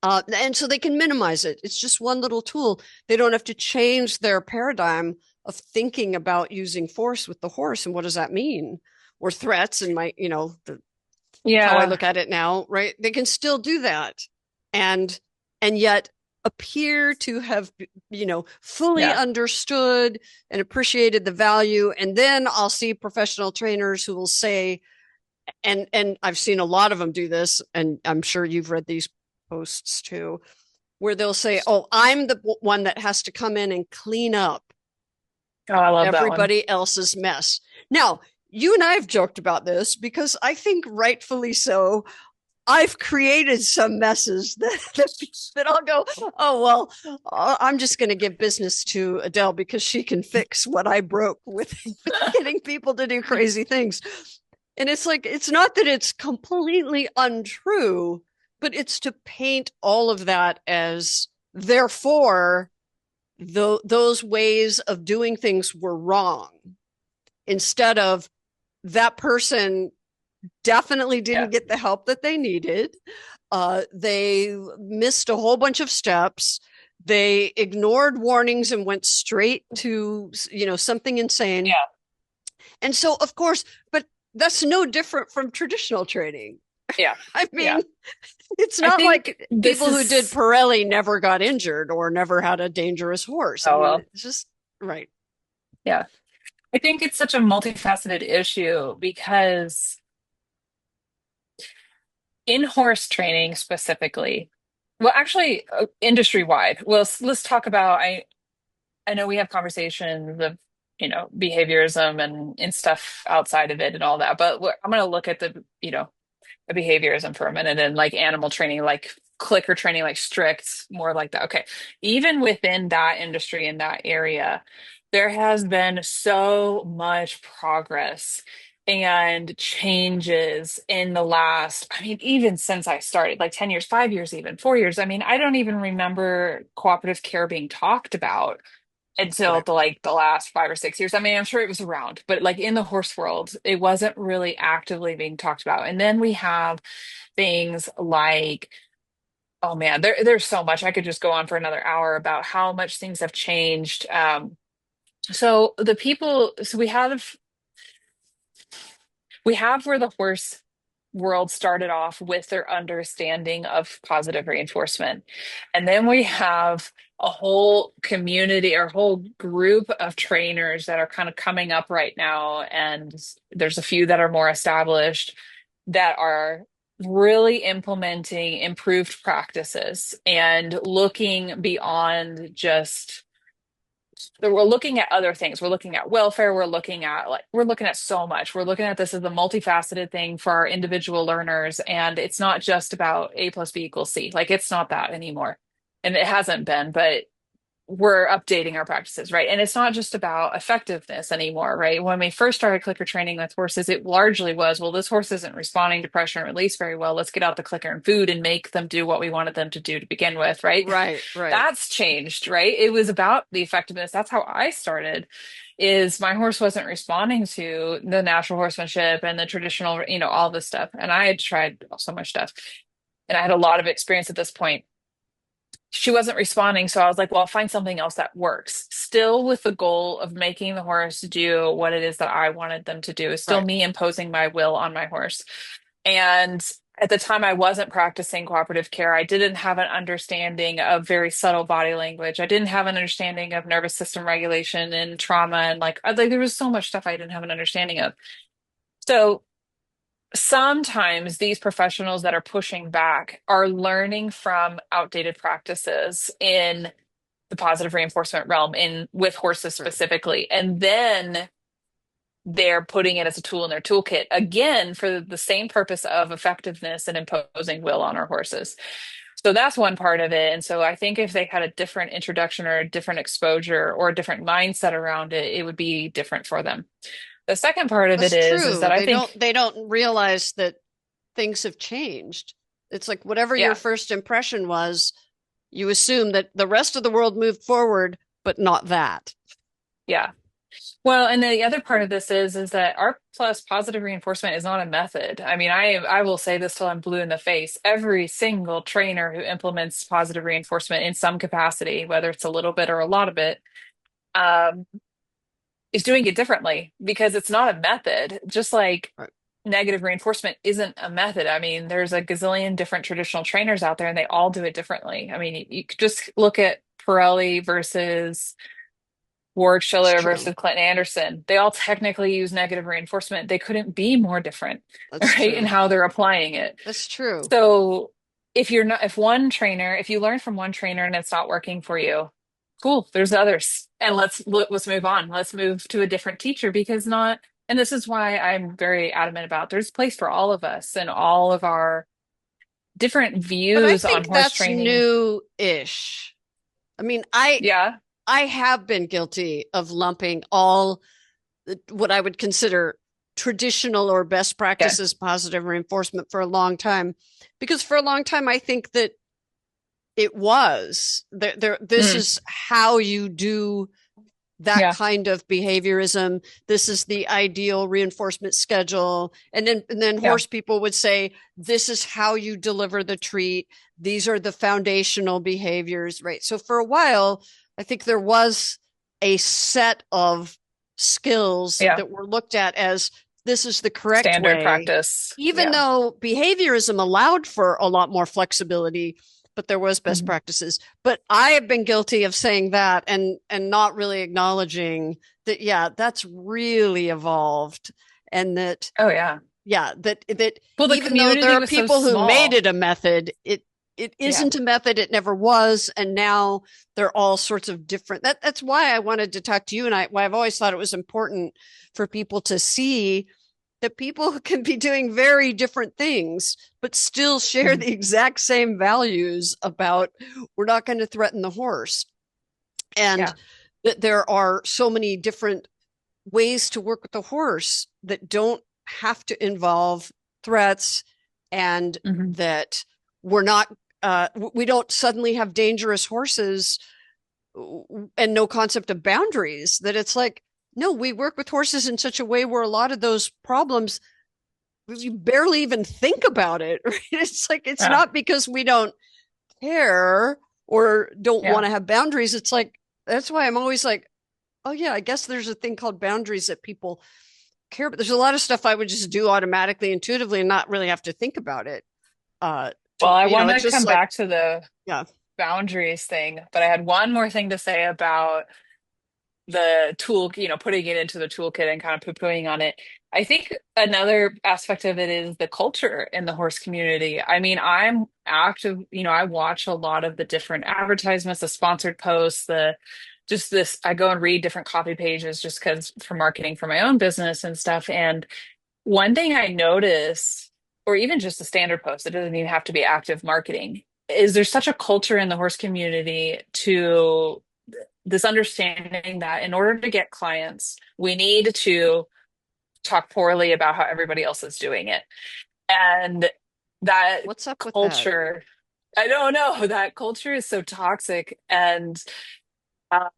and so they can minimize it. It's just one little tool. They don't have to change their paradigm of thinking about using force with the horse. And what does that mean? Or threats and how I Yeah. look at it now, right? They can still do that. And yet appear to have, fully Yeah. understood and appreciated the value. And then I'll see professional trainers who will say, and I've seen a lot of them do this, and I'm sure you've read these posts too, where they'll say, "Oh, I'm the one that has to come in and clean up Oh, I love that one. everybody else's mess." Now, you and I have joked about this because I think rightfully so. I've created some messes that I'll go, oh, well, I'm just going to give business to Adele because she can fix what I broke with getting people to do crazy things. And it's like, it's not that it's completely untrue, but it's to paint all of that as therefore those ways of doing things were wrong instead of that person definitely Yeah. didn't get the help that they needed. They missed a whole bunch of steps. They ignored warnings and went straight to, something insane. Yeah. And so, of course, but that's no different from traditional training. Yeah. I mean, Yeah. it's I not think like this people who did is, Pirelli never got injured or never had a dangerous horse. I oh, mean, well, it's just right. yeah. I think it's such a multifaceted issue because in horse training specifically, well, actually, industry wide, well, let's talk about, I know we have conversations of, behaviorism and stuff outside of it and all that, but I'm going to look at the behaviorism for a minute and like animal training, like clicker training, like strict, more like that. Okay. Even within that industry in that area, there has been so much progress and changes in the last, I mean, even since I started, like 10 years, 5 years, even 4 years. I mean, I don't even remember cooperative care being talked about until Right. the last 5 or 6 years. I mean, I'm sure it was around, but like in the horse world, it wasn't really actively being talked about. And then we have things like, oh man, there's so much. I could just go on for another hour about how much things have changed. So we have where the horse world started off with their understanding of positive reinforcement. And then we have a whole community or whole group of trainers that are kind of coming up right now. And there's a few that are more established that are really implementing improved practices and looking beyond just we're looking at other things. We're looking at welfare. We're looking at so much. We're looking at this as a multifaceted thing for our individual learners. And it's not just about A plus B equals C. Like it's not that anymore. And it hasn't been, but we're updating our practices, right? And it's not just about effectiveness anymore, right? When we first started clicker training with horses, it largely was, well, this horse isn't responding to pressure and release very well. Let's get out the clicker and food and make them do what we wanted them to do to begin with, right? Right. Right. That's changed, right? It was about the effectiveness. That's how I started. Is my horse wasn't responding to the natural horsemanship and the traditional, all this stuff. And I had tried so much stuff. And I had a lot of experience at this point. She wasn't responding. So I was like, well, I'll find something else that works. Still with the goal of making the horse do what it is that I wanted them to do. Is still Right. me imposing my will on my horse. And at the time, I wasn't practicing cooperative care. I didn't have an understanding of very subtle body language. I didn't have an understanding of nervous system regulation and trauma. And like there was so much stuff I didn't have an understanding of. So sometimes these professionals that are pushing back are learning from outdated practices in the positive reinforcement realm in with horses Right. specifically. And then they're putting it as a tool in their toolkit again for the same purpose of effectiveness and imposing will on our horses. So that's one part of it. And so I think if they had a different introduction or a different exposure or a different mindset around it, it would be different for them. The second part of it That's is true. that I think, They don't realize that things have changed. It's like whatever your yeah, first impression was, you assume that the rest of the world moved forward, but not that. yeah. Well, and the other part of this is that R plus positive reinforcement is not a method. I mean, I will say this till I'm blue in the face. Every single trainer who implements positive reinforcement in some capacity, whether it's a little bit or a lot of it, um, is doing it differently because it's not a method. Just like Right. negative reinforcement isn't a method. I mean, there's a gazillion different traditional trainers out there, and they all do it differently. I mean, you could just look at Pirelli versus Ward That's Schiller true. versus Clinton Anderson. They all technically use negative reinforcement. They couldn't be more different, That's right? In true. how they're applying it. That's true. So if you learn from one trainer and it's not working for you, cool, there's others. And let's move on. Let's move to a different teacher because not, and this is why I'm very adamant about there's a place for all of us and all of our different But I views on think horse that's training. new-ish. I mean, Yeah. I have been guilty of lumping all what I would consider traditional or best Okay. practices positive reinforcement for a long time, because for a long time I think that it was this Mm, is how you do that Yeah. kind of behaviorism. This is the ideal reinforcement schedule. And then Yeah. horse people would say, this is how you deliver the treat. These are the foundational behaviors, right? So for a while, I think there was a set of skills Yeah. that were looked at as this is the correct Standard way, practice. even Yeah. though behaviorism allowed for a lot more flexibility, but there was best Mhm. practices. But I have been guilty of saying that and not really acknowledging that, yeah, that's really evolved. And that, Oh, yeah. yeah, that Well, the even though there community are was so people who made small. it a method, it Yeah. isn't a method. It never was. And now there are all sorts of different, that's why I wanted to talk to you. And why I've always thought it was important for people to see that people can be doing very different things, but still share Mhm. the exact same values about we're not going to threaten the horse. And Yeah. that there are so many different ways to work with the horse that don't have to involve threats, and Hmm. that we're not, we don't suddenly have dangerous horses and no concept of boundaries. That it's like, no, we work with horses in such a way where a lot of those problems you barely even think about it. Right? It's like, it's Yeah. not because we don't care or don't Yeah. want to have boundaries. It's like, that's why I'm always like, oh yeah, I guess there's a thing called boundaries that people care about. There's a lot of stuff I would just do automatically, intuitively, and not really have to think about it. Well, I want It's to just come like, back to the yeah. boundaries thing, but I had one more thing to say about the tool, putting it into the toolkit and kind of poo-pooing on it. I think another aspect of it is the culture in the horse community. I mean, I'm active, I watch a lot of the different advertisements, the sponsored posts, the just this, I go and read different copy pages just because for marketing for my own business and stuff. And one thing I notice, or even just a standard post, it doesn't even have to be active marketing, is there's such a culture in the horse community to this understanding that in order to get clients, we need to talk poorly about how everybody else is doing it. And that What's up with that? culture, I don't know, that culture is so toxic. And um,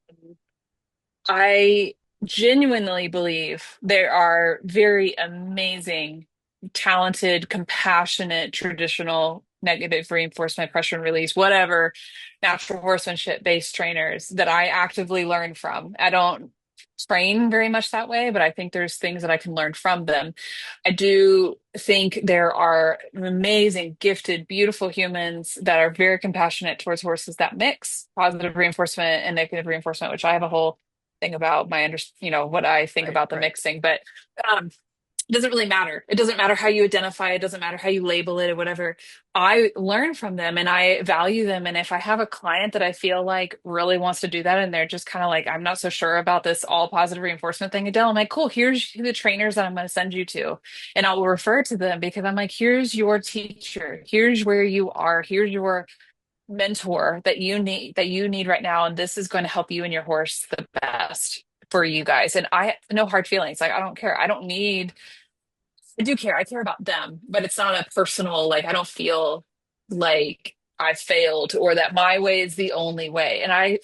I genuinely believe there are very amazing, talented, compassionate, traditional negative reinforcement, pressure and release, whatever, natural horsemanship based trainers that I actively learn from. I don't train very much that way, but I think there's things that I can learn from them. I do think there are amazing, gifted, beautiful humans that are very compassionate towards horses that mix positive reinforcement and negative reinforcement, which I have a whole thing about what I think Right, about the right. mixing, but um, it doesn't really matter. It doesn't matter how you identify it, doesn't matter how you label it or whatever. I learn from them and I value them. And if I have a client that I feel like really wants to do that and they're just kind of like, I'm not so sure about this all positive reinforcement thing, Adele, I'm like, cool, here's the trainers that I'm going to send you to. And I'll refer to them because I'm like, here's your teacher, here's where you are, here's your mentor that you need right now, and this is going to help you and your horse the best for you guys. And I no hard feelings, like I don't care, I do care, I care about them, but it's not a personal, like I don't feel like I failed or that my way is the only way. And I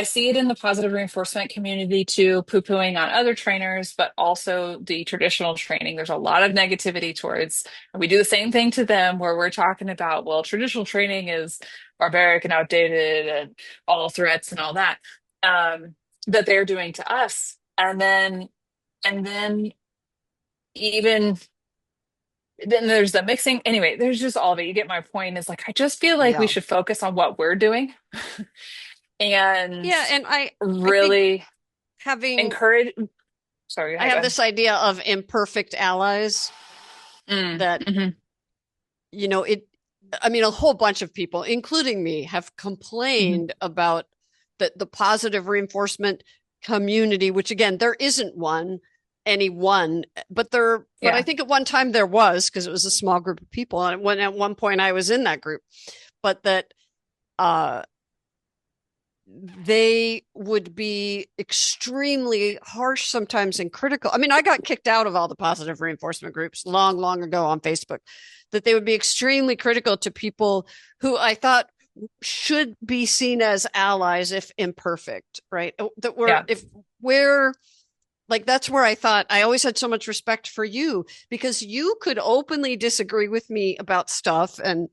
see it in the positive reinforcement community too, poo-pooing on other trainers, but also the traditional training. There's a lot of negativity towards, and we do the same thing to them where we're talking about, well, traditional training is barbaric and outdated and all threats and all that, um, that they're doing to us. And then even then there's the mixing. Anyway, there's just all of it. You get my point. Is like, I just feel like we Yeah. should focus on what we're doing and Yeah. And I think really having, encourage. Sorry, go I ahead, go have ahead. this idea of imperfect allies Mm, that, hmm. it, I mean, a whole bunch of people, including me, have Hmm. complained about the positive reinforcement community, which again, there isn't any one, but I Yeah. think at one time there was, because it was a small group of people. And when at one point I was in that group, but that, uh, they would be extremely harsh sometimes and critical. I mean, I got kicked out of all the positive reinforcement groups long, long ago on Facebook, that they would be extremely critical to people who I thought should be seen as allies if imperfect, right? That we're Yeah. if where, like, that's where I thought I always had so much respect for you, because you could openly disagree with me about stuff, and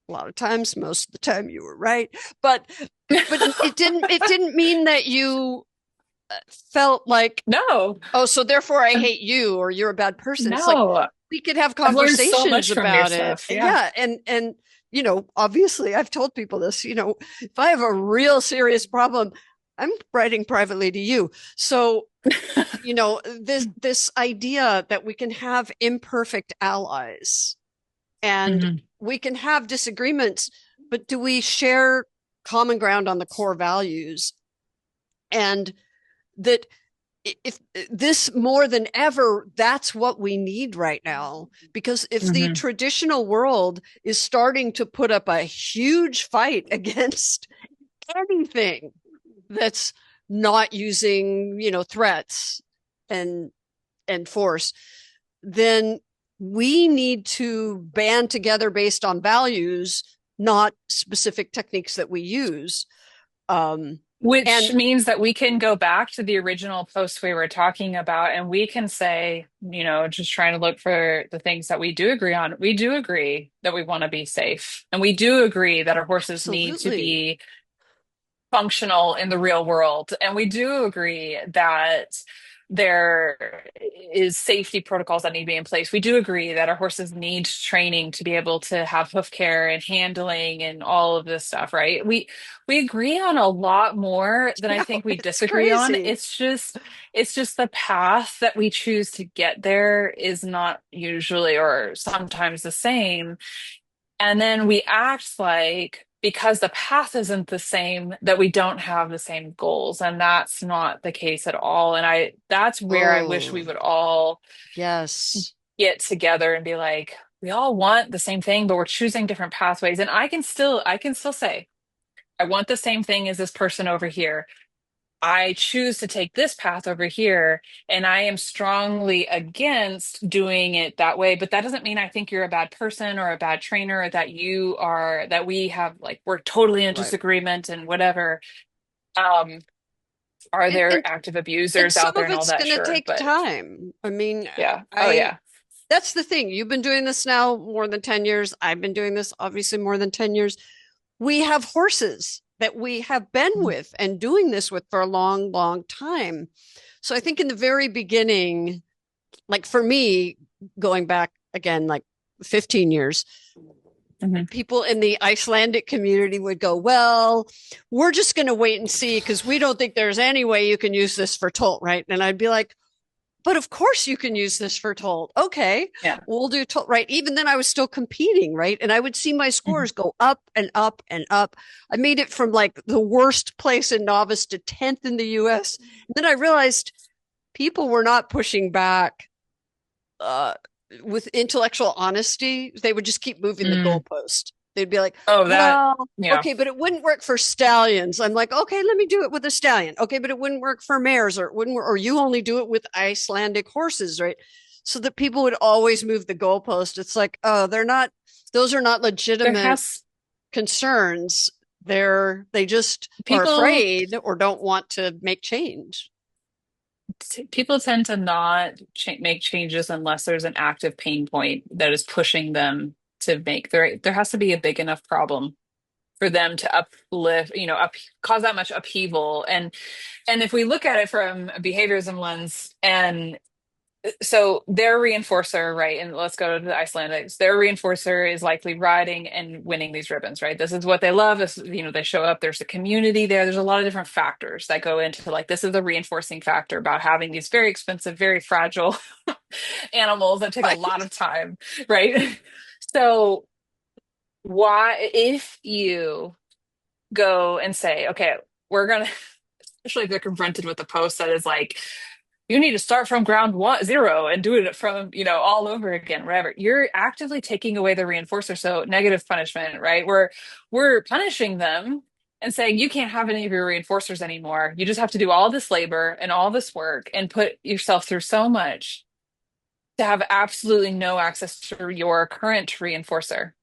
a lot of times, most of the time, you were right. But it didn't mean that you felt like, No, oh, so therefore I hate you or you're a bad person. It's like no. we could have I've learned so conversations much from your about it. stuff. Yeah. Yeah. And obviously I've told people this, if I have a real serious problem, I'm writing privately to you. So, this idea that we can have imperfect allies and Mhm. we can have disagreements, but do we share common ground on the core values? And that if this more than ever, that's what we need right now. Because if the Mhm. traditional world is starting to put up a huge fight against anything that's not using, threats and force, then we need to band together based on values, not specific techniques that we use. Which And means that we can go back to the original post we were talking about and we can say, just trying to look for the things that we do agree on. We do agree that we want to be safe. And we do agree that our horses need to absolutely, be functional in the real world. And we do agree that there is safety protocols that need to be in place. We do agree that our horses need training to be able to have hoof care and handling and all of this stuff, right? We agree on a lot more than I yeah, think we it's disagree on. crazy. It's just the path that we choose to get there is not usually or sometimes the same. And then we act like because the path isn't the same, that we don't have the same goals. And that's not the case at all. And that's where I wish we Oh, would all yes. get together and be like, we all want the same thing, but we're choosing different pathways. And I can still say, I want the same thing as this person over here. I choose to take this path over here, and I am strongly against doing it that way. But that doesn't mean I think you're a bad person or a bad trainer, or that we have like we're totally in Right. disagreement and whatever. Um, are And there and active and abusers some out there of and all it's that? going to Sure. take But time. I mean, yeah. Oh, I yeah. that's the thing. You've been doing this now more than 10 years. I've been doing this obviously more than 10 years. We have horses that we have been with and doing this with for a long, long time. So I think in the very beginning, like for me, going back again, like 15 years, Mhm. people in the Icelandic community would go, well, we're just going to wait and see because we don't think there's any way you can use this for tolt, right? And I'd be like, but of course you can use this for tolt. Okay, Yeah. we'll do tolt, right? Even then I was still competing, right? And I would see my Mhm. scores go up and up and up. I made it from like the worst place in novice to 10th in the US. And then I realized people were not pushing back uh, with intellectual honesty. They would just keep moving the Mm. goalpost. They'd be like, Oh, that, well, yeah. okay, but it wouldn't work for stallions. I'm like, okay, let me do it with a stallion. Okay, but it wouldn't work for mares, or it wouldn't, or you only do it with Icelandic horses, right? So that people would always move the goalpost. It's like, oh, those are not There legitimate has concerns. They just are people afraid or don't want to make change. people tend to not make changes unless there's an active pain point that is pushing them to make there has to be a big enough problem for them to uplift, cause that much upheaval. And if we look at it from a behaviorism lens, and so their reinforcer, right? And let's go to the Icelandics. Their reinforcer is likely riding and winning these ribbons, right? This is what they love. This, they show up. There's a community there. There's a lot of different factors that go into like this is the reinforcing factor about having these very expensive, very fragile animals that take a lot of time, right? So why, if you go and say, okay, we're gonna, especially if they're confronted with a post that is like, you need to start from ground one, zero and do it from, all over again, wherever. You're actively taking away the reinforcer. So negative punishment, right? We're punishing them and saying you can't have any of your reinforcers anymore. You just have to do all this labor and all this work and put yourself through so much to have absolutely no access to your current reinforcer.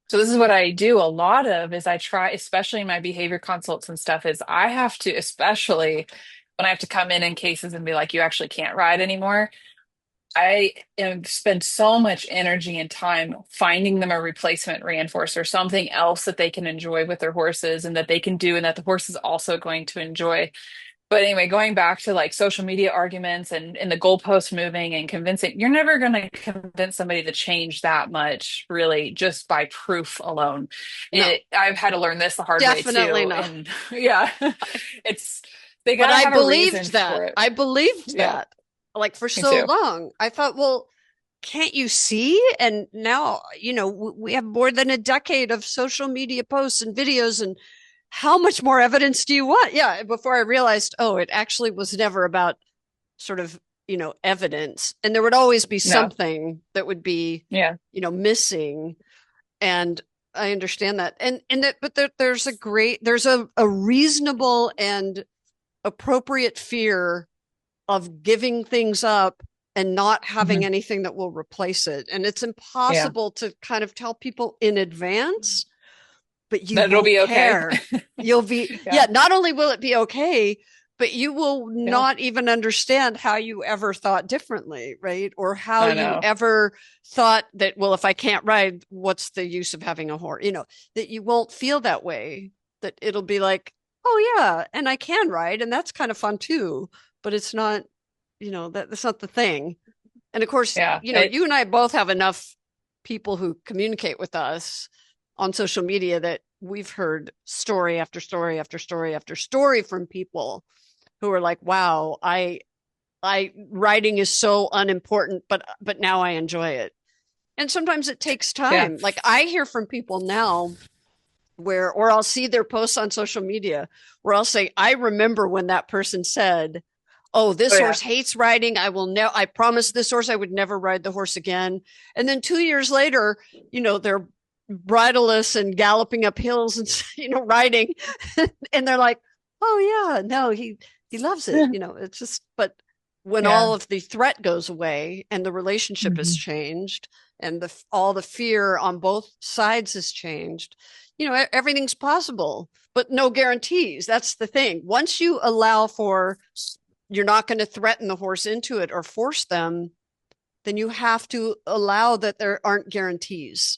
So this is what I do a lot of is I try, especially in my behavior consults and stuff, is I have to especially when I have to come in cases and be like, you actually can't ride anymore, I am spend so much energy and time finding them a replacement reinforcer, something else that they can enjoy with their horses and that they can do and that the horse is also going to enjoy. But anyway, going back to like social media arguments and the goalpost moving and convincing, you're never going to convince somebody to change that much, really, just by proof alone. No, I've had to learn this the hard way definitely too. not. And yeah, it's, they got But to I have a reason believed for that. it. I believed Yeah, that like for me so too. long. I thought, well, can't you see? And now, we have more than a decade of social media posts and videos, and how much more evidence do you want? Yeah. Before I realized, oh, it actually was never about sort of, evidence. And there would always be No, something that would be, yeah. missing. And I understand that. But there's a reasonable and appropriate fear of giving things up and not having Mhm. anything that will replace it. And it's Yeah, impossible to kind of tell people in advance, but you that it'll won't be okay. care. You'll be, Yeah, yeah, not only will it be okay, but you will yeah, not even understand how you ever thought differently, right? Or how I you know. ever thought that, well, if I can't ride, what's the use of having a horse? That you won't feel that way, that it'll be like, oh, yeah, and I can ride, and that's kind of fun too, but it's not, that's not the thing. And of course, Yeah, you and I both have enough people who communicate with us on social media that we've heard story after story after story after story from people who are like, wow, I writing is so unimportant, but now I enjoy it. And sometimes it takes yeah, time. Like I hear from people now or I'll see their posts on social media where I'll say, I remember when that person said, oh, oh this yeah. horse hates riding. I promised this horse I would never ride the horse again. And then 2 years later, they're bridleless and galloping up hills and, riding. And they're like, oh yeah, no, he loves it. It's just, but when Yeah. all of the threat goes away and the relationship has Mhm. changed and all the fear on both sides has changed, everything's possible, but no guarantees. That's the thing. Once you allow for, you're not going to threaten the horse into it or force them, then you have to allow that there aren't guarantees,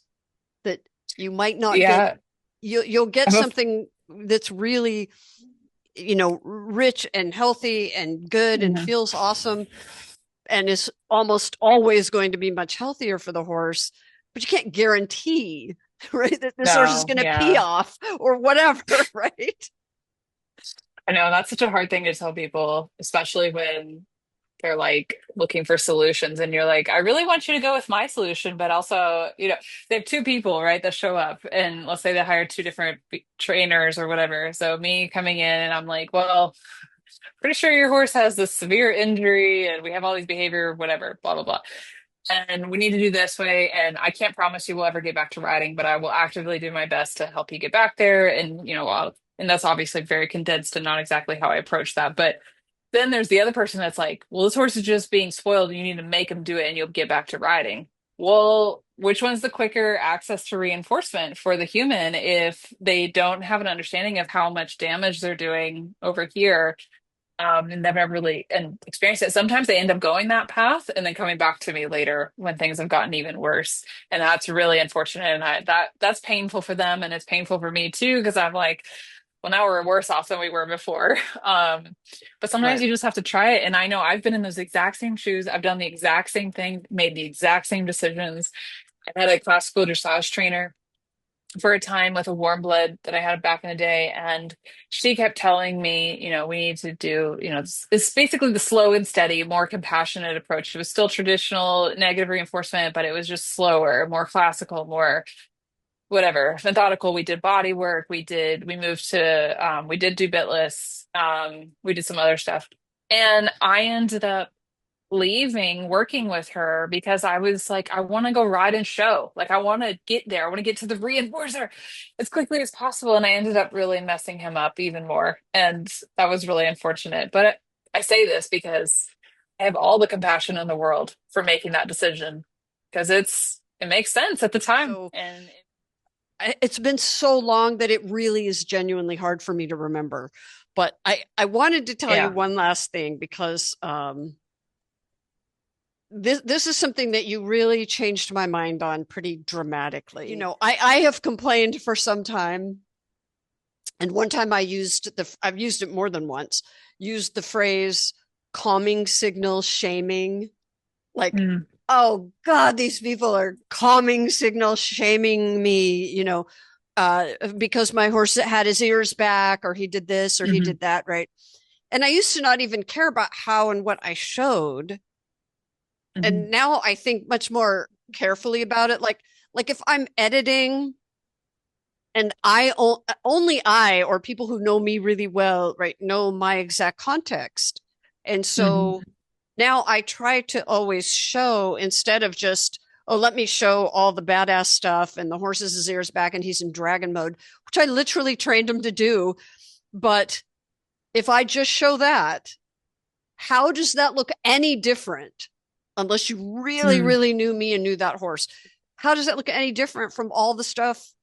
that you might not get, Yeah. you'll get I'm a, something that's really, rich and healthy and good and mhm. feels awesome and is almost always going to be much healthier for the horse, but you can't guarantee, right, that this horse is No, going to pee yeah. off or whatever, right? I know that's such a hard thing to tell people, especially when they're like looking for solutions and you're like, I really want you to go with my solution, but also, they have two people, right, that show up and let's say they hired two different trainers or whatever. So me coming in and I'm like, well, pretty sure your horse has this severe injury and we have all these behavior, whatever, blah, blah, blah. And we need to do this way. And I can't promise you we'll ever get back to riding, but I will actively do my best to help you get back there. And, and that's obviously very condensed and not exactly how I approach that. But then there's the other person that's like, well, this horse is just being spoiled. You need to make him do it and you'll get back to riding. Well, which one's the quicker access to reinforcement for the human if they don't have an understanding of how much damage they're doing over here? And they've never really and experienced it. Sometimes they end up going that path and then coming back to me later when things have gotten even worse, and that's really unfortunate. And that's painful for them, and it's painful for me too because I'm like, well, now we're worse off than we were before. But sometimes Right. you just have to try it. And I know I've been in those exact same shoes. I've done the exact same thing, made the exact same decisions. I had a classical dressage trainer for a time with a warm blood that I had back in the day. And she kept telling me, we need to do, it's basically the slow and steady, more compassionate approach. It was still traditional negative reinforcement, but it was just slower, more classical, more whatever, methodical. We did body work. We moved to, we did do bitless. We did some other stuff. And I ended up leaving working with her because I was like, I want to go ride and show. Like, I want to get there. I want to get to the reinforcer as quickly as possible. And I ended up really messing him up even more. And that was really unfortunate. But I say this because I have all the compassion in the world for making that decision because it makes sense at the time. So And it's been so long that it really is genuinely hard for me to remember. But I wanted to tell you Yeah. one last thing because this is something that you really changed my mind on pretty dramatically. I have complained for some time, and one time I've used it more than once, used the phrase calming signal shaming. Like, Mm. oh God, these people are calming signal shaming me, because my horse had his ears back, or he did this, or he Hmm. did that, right? And I used to not even care about how and what I showed. Hmm. And now I think much more carefully about it. Like if I'm editing and only I or people who know me really well, right, know my exact context. And Hmm. so now I try to always show, instead of just, oh, let me show all the badass stuff and the horse is his ears back and he's in dragon mode, which I literally trained him to do. But if I just show that, how does that look any different? Unless you really, Mm. really knew me and knew that horse. How does that look any different from all the stuff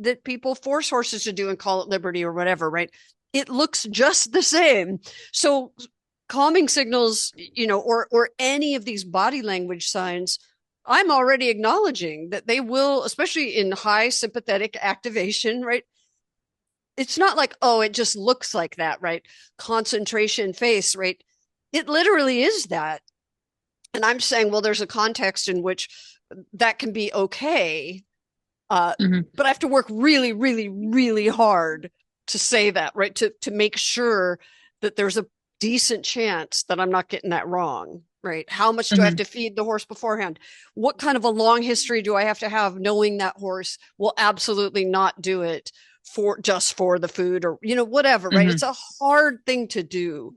that people force horses to do and call it liberty or whatever, right? It looks just the same. So calming signals, or any of these body language signs, I'm already acknowledging that they will, especially in high sympathetic activation, right? It's not like, oh, it just looks like that, right? Concentration face, right? It literally is that. And I'm saying, well, there's a context in which that can be okay. Uh, Hmm. but I have to work really, really, really hard to say that, right? To make sure that there's a decent chance that I'm not getting that wrong, right? How much do I have Hmm. to feed the horse beforehand? What kind of a long history do I have to have knowing that horse will absolutely not do it for the food, or whatever, right? Hmm. It's a hard thing to do,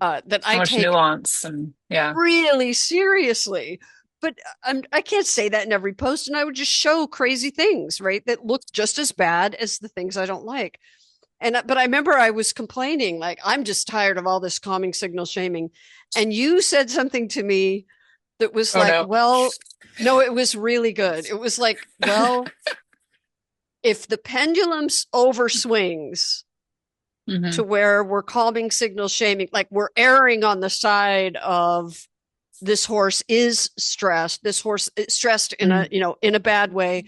that So I much take nuance and yeah. really seriously. But I can't say that in every post, and I would just show crazy things, right, that look just as bad as the things I don't like. But I remember I was complaining, like, I'm just tired of all this calming signal shaming, and you said something to me that was Oh like, no. well, no, it was really good. It was like, well, if the pendulum overswings Hmm. to where we're calming signal shaming, like we're erring on the side of this horse is stressed, this horse is stressed in a Hmm. in a bad way,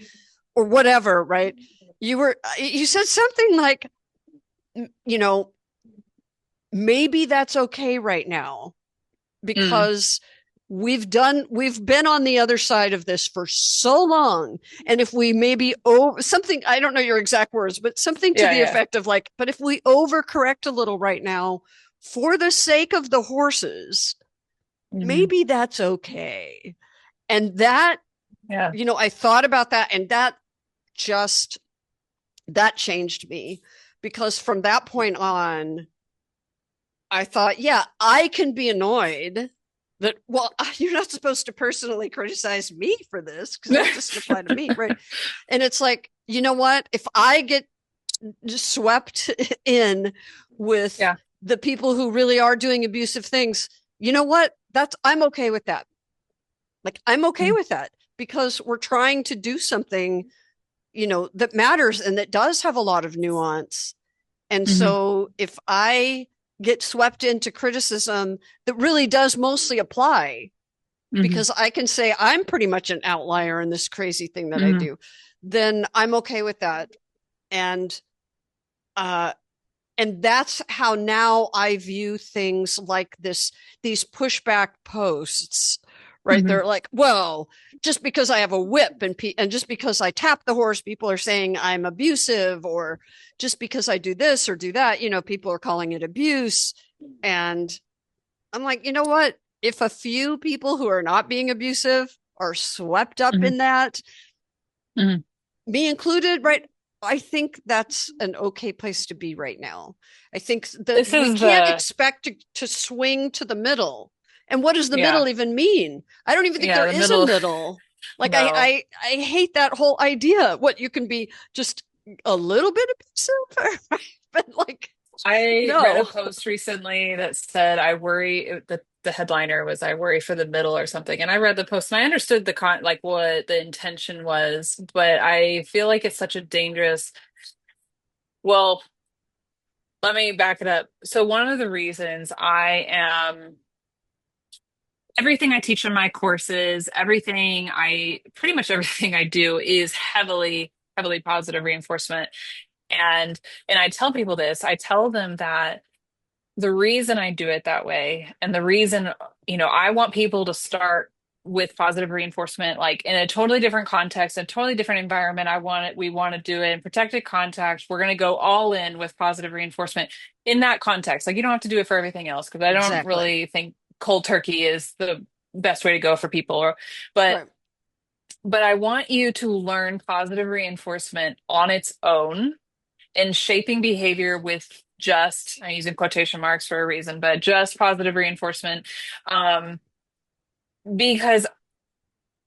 or whatever, right? You said something like, you know maybe that's okay right now, Mm. because we've been on the other side of this for so long. And if we maybe something, I don't know your exact words, but something to Yeah, the yeah. effect of like, but if we overcorrect a little right now for the sake of the horses, Hmm. maybe that's okay. And that, Yeah. I thought about that, and just that changed me, because from that point on, I thought, yeah, I can be annoyed that, well, you're not supposed to personally criticize me for this because that doesn't apply to me, right? And it's like, you know what? If I get just swept in with Yeah. the people who really are doing abusive things, you know what? I'm okay with that. Like, I'm okay Mm. with that, because we're trying to do something, that matters and that does have a lot of nuance. And Hmm. so if I get swept into criticism that really does mostly apply, Hmm. because I can say I'm pretty much an outlier in this crazy thing that I Hmm. do, then I'm okay with that. And uh and that's how now I view things like these pushback posts, right? Hmm. They're like, well, just because I have a whip and just because I tap the horse, people are saying I'm abusive, or just because I do this or do that, people are calling it abuse. And I'm like, you know what? If a few people who are not being abusive are swept up Hmm. in that, Hmm. me included, right? I think that's an okay place to be right now. I think that This we is can't the expect to swing to the middle. And what does the yeah. middle even mean? I don't even think Yeah, there the is a middle. middle. Like, No. I hate that whole idea. What, you can be just a little bit abusive, but like, I read a no. post recently that said, I worry, the headliner was, I worry for the middle or something. And I read the post and I understood like what the intention was, but I feel like it's such a dangerous, well, Let me back it up. So one of the reasons I am everything I teach in my courses, pretty much everything I do is heavily positive reinforcement. And I tell people this, I tell them that the reason I do it that way and the reason, I want people to start with positive reinforcement, like in a totally different context, a totally different environment. We want to do it in protected context. We're going to go all in with positive reinforcement in that context. Like you don't have to do it for everything else because I don't Exactly. really think cold turkey is the best way to go for people. But Right. but I want you to learn positive reinforcement on its own and shaping behavior with just, I'm using quotation marks for a reason, but just positive reinforcement. Um, because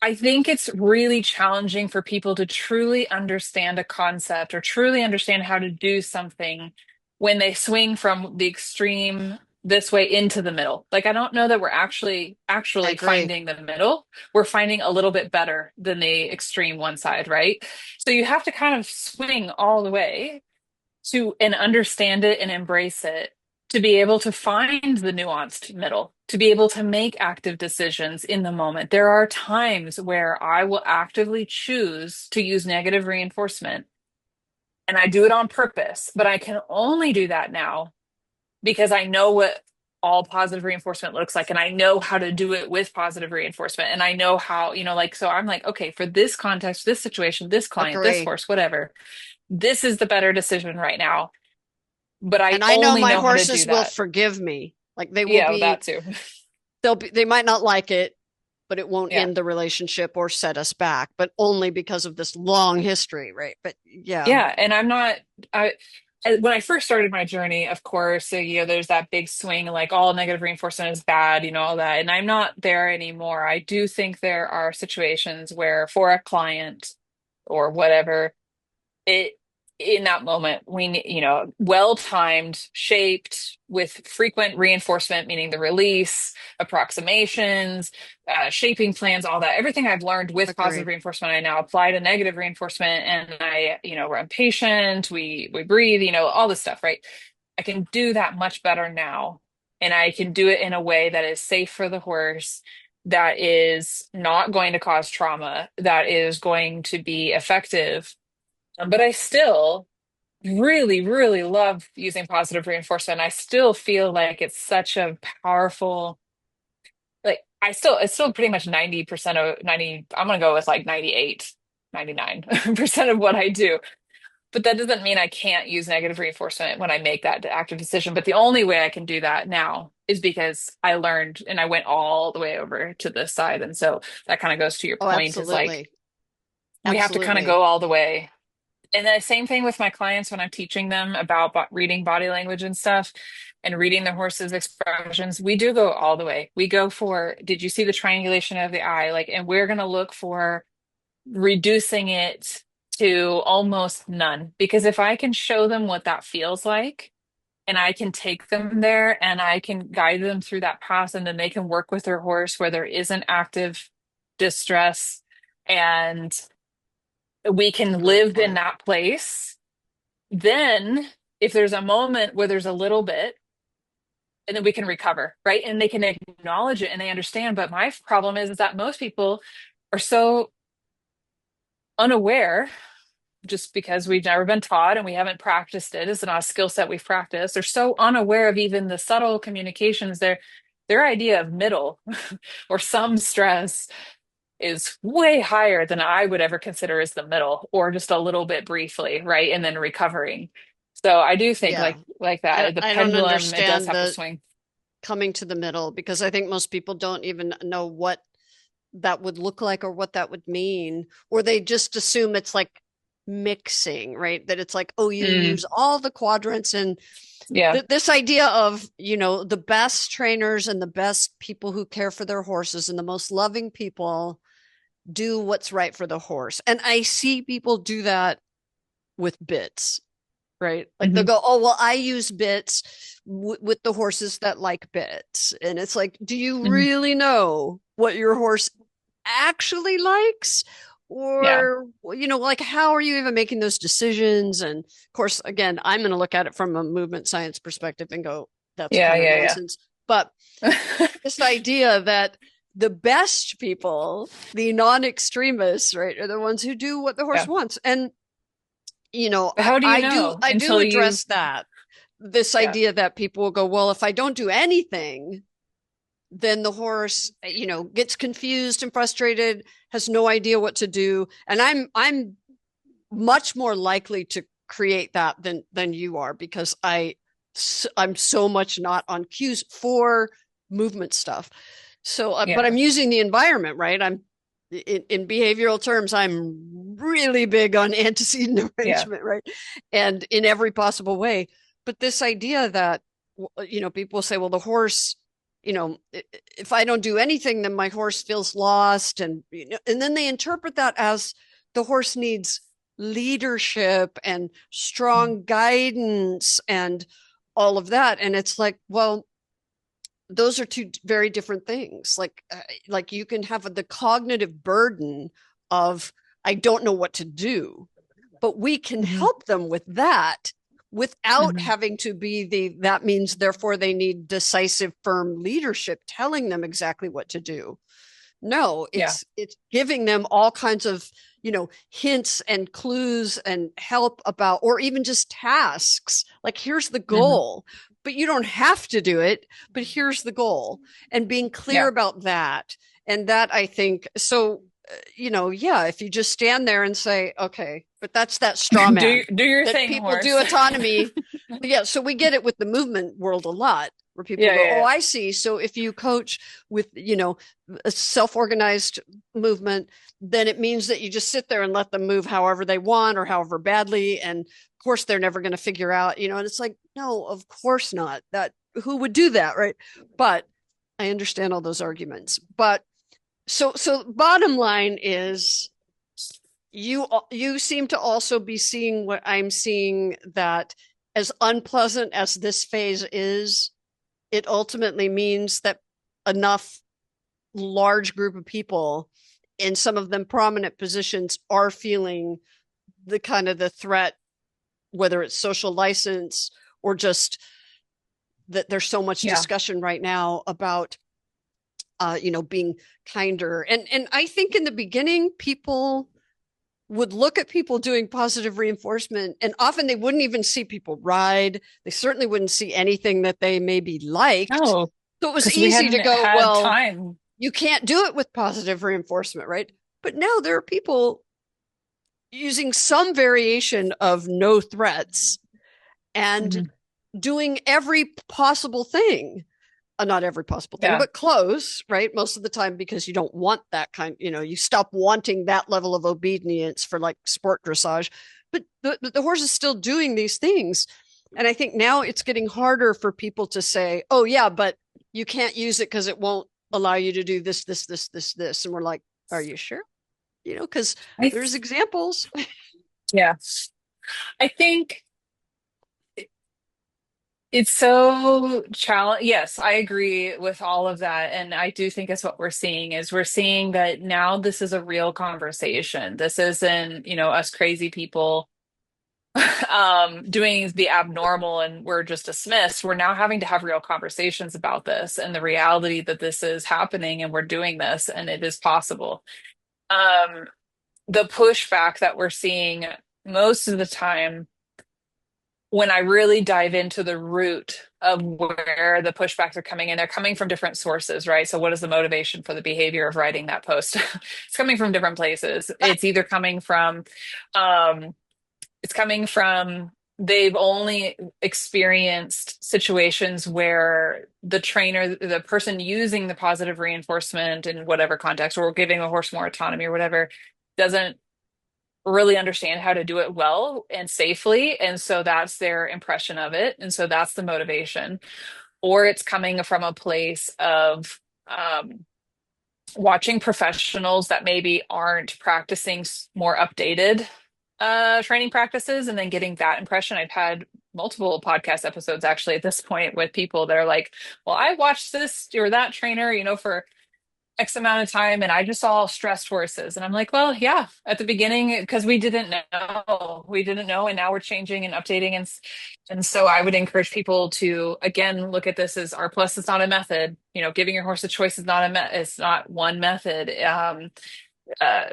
I think it's really challenging for people to truly understand a concept or truly understand how to do something when they swing from the extreme this way into the middle. Like I don't know that we're I actually agree. finding the middle. We're finding a little bit better than the extreme one side, right? So you have to kind of swing all the way to and understand it and embrace it, to be able to find the nuanced middle, to be able to make active decisions in the moment. There are times where I will actively choose to use negative reinforcement, and I do it on purpose, but I can only do that now because I know what all positive reinforcement looks like and I know how to do it with positive reinforcement and I know how, like so I'm like, okay, for this context, this situation, this client, this Agree. horse, whatever, this is the better decision right now, but I And I know only my know how to do horses will that. forgive me. Like they will Yeah, that be, too. they might not like it, but it won't Yeah. end the relationship or set us back, but only because of this long history, right? But yeah, Yeah. And I'm not, when I first started my journey, of course, so, there's that big swing, like all negative reinforcement is bad, all that. And I'm not there anymore. I do think there are situations where for a client or whatever, it in that moment we need, well timed, shaped with frequent reinforcement, meaning the release, approximations, shaping plans, all that, everything I've learned with positive agreed. reinforcement I now apply to negative reinforcement. And I'm patient, we breathe, all this stuff, right? I can do that much better now, and I can do it in a way that is safe for the horse, that is not going to cause trauma, that is going to be effective. But I still really love using positive reinforcement. I still feel like it's such a powerful, it's still pretty much 90% of 90, I'm gonna go with like 98, 99% of what I do. But that doesn't mean I can't use negative reinforcement when I make that active decision. But the only way I can do that now is because I learned and I went all the way over to this side. And so that kind of goes to your Oh, point, is like absolutely. we have to kind of Absolutely. go all the way. And the same thing with my clients when I'm teaching them about reading body language and stuff and reading the horse's expressions. We do go all the way. We go for, did you see the triangulation of the eye? Like, and we're going to look for reducing it to almost none. Because if I can show them what that feels like, and I can take them there and I can guide them through that path, and then they can work with their horse where there isn't active distress, and we That's a can great live in point. that place. Then, if there's a moment where there's a little bit, and then we can recover, right? And they can acknowledge it and they understand. But my problem is that most people are so unaware, just because we've never been taught and we haven't practiced it. It's not a skill set we've practiced. They're so unaware of even the subtle communications. Their idea of middle or some stress is way higher than I would ever consider as the middle, or just a little bit briefly, right? And then recovering. So I do think Yeah. like I, that, the I don't pendulum, it does understand have to the swing. coming to the middle because I think most people don't even know what that would look like or what that would mean, or they just assume it's like mixing, right? That it's like, oh, you Mm, use all the quadrants and yeah. this idea of, the best trainers and the best people who care for their horses and the most loving people do what's right for the horse. And I see people do that with bits, right? Like they'll Hmm. go, oh, well, I use bits with the horses that like bits. And it's like, do you Hmm. really know what your horse actually likes? Yeah. Or, like, how are you even making those decisions? And of course, again, I'm going to look at it from a movement science perspective and go, that's Yeah. kind of Yeah. nonsense. But Yeah. this idea that the best people, the non-extremists, right, are the ones who do what the horse Yeah. wants. And, But how do you know I do until you, address that. This yeah. idea that people will go, well, if I don't do anything, then the horse, gets confused and frustrated, has no idea what to do. And I'm much more likely to create that than you are, because I'm so much not on cues for movement stuff. So, but Yeah. I'm using the environment, right? I'm in behavioral terms, I'm really big on antecedent Yeah. arrangement, right? And in every possible way. But this idea that, people say, well, the horse, if I don't do anything, then my horse feels lost. And then they interpret that as the horse needs leadership and strong guidance and all of that. And it's like, well, those are two very different things. Like you can have the cognitive burden of, I don't know what to do, but we can Mm-hmm. help them with that without Mm-hmm. having to be that means therefore they need decisive, firm leadership telling them exactly what to do. No, Yeah. it's giving them all kinds of, hints and clues and help about, or even just tasks. Like, here's the Mm-hmm. goal, but you don't have to do it, but here's the goal, and being clear Yeah. about that. And that, I think, so, yeah, if you just stand there and say, okay, but that's that straw man Do your that thing, people do horse. autonomy. Yeah. So we get it with the movement world a lot, where people Yeah. go, oh, Yeah. I see. So if you coach with, a self-organized movement, then it means that you just sit there and let them move however they want or however badly. And of course, they're never going to figure out, and it's like, no, of course not. That, who would do that, right? But I understand all those arguments. But so bottom line is, you seem to also be seeing what I'm seeing, that as unpleasant as this phase is, it ultimately means that enough large group of people, and some of them prominent positions, are feeling the kind of the threat, whether it's social license or just that there's so much Yeah. discussion right now about being kinder. And I think in the beginning, people would look at people doing positive reinforcement, and often they wouldn't even see people ride. They certainly wouldn't see anything that they maybe liked. No, So it was because we easy to hadn't go, had well, time. you can't do it with positive reinforcement, right? But now there are people using some variation of no threats and Mm-hmm. doing every possible thing. Not every possible thing, Yeah. but close, right? Most of the time, because you don't want that kind, you stop wanting that level of obedience for like sport dressage. But the horse is still doing these things. And I think now it's getting harder for people to say, oh, yeah, but you can't use it because it won't allow you to do this, this, this, this, this. And we're like, are you sure? Because I, there's examples. yeah. I think it's so challenge. Yes, I agree with all of that. And I do think it's what we're seeing is we're seeing that now this is a real conversation. This isn't, us crazy people doing the abnormal and we're just dismissed. We're now having to have real conversations about this and the reality that this is happening and we're doing this and it is possible. Um, the pushback that we're seeing most of the time when I really dive into the root of where the pushbacks are coming in, they're coming from different sources, right? So, what is the motivation for the behavior of writing that post? It's coming from different places. It's either um, coming from they've only experienced situations where the trainer, the person using the positive reinforcement in whatever context, or giving a horse more autonomy or whatever, doesn't really understand how to do it well and safely. And so that's their impression of it. And so that's the motivation. Or it's coming from a place of watching professionals that maybe aren't practicing more updated training practices and then getting that impression. I've had multiple podcast episodes actually at this point with people that are like, well, I watched this or that trainer, for X amount of time and I just saw stressed horses. And I'm like, well, yeah, at the beginning, because we didn't know. We didn't know. And now we're changing and updating. And so I would encourage people to, again, look at this as R plus is not a method. You know, giving your horse a choice is not it's not one method. Uh,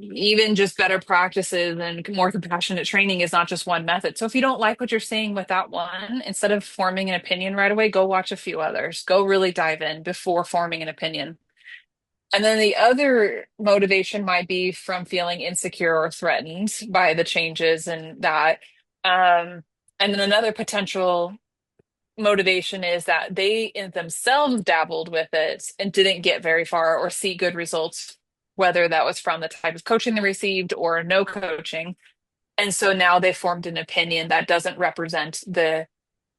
Even just better practices and more compassionate training is not just one method. So if you don't like what you're seeing with that one, instead of forming an opinion right away, go watch a few others. Go really dive in before forming an opinion. And then the other motivation might be from feeling insecure or threatened by the changes and that. Um, and then another potential motivation is that they in themselves dabbled with it and didn't get very far or see good results, whether that was from the type of coaching they received or no coaching. And so now they formed an opinion that doesn't represent the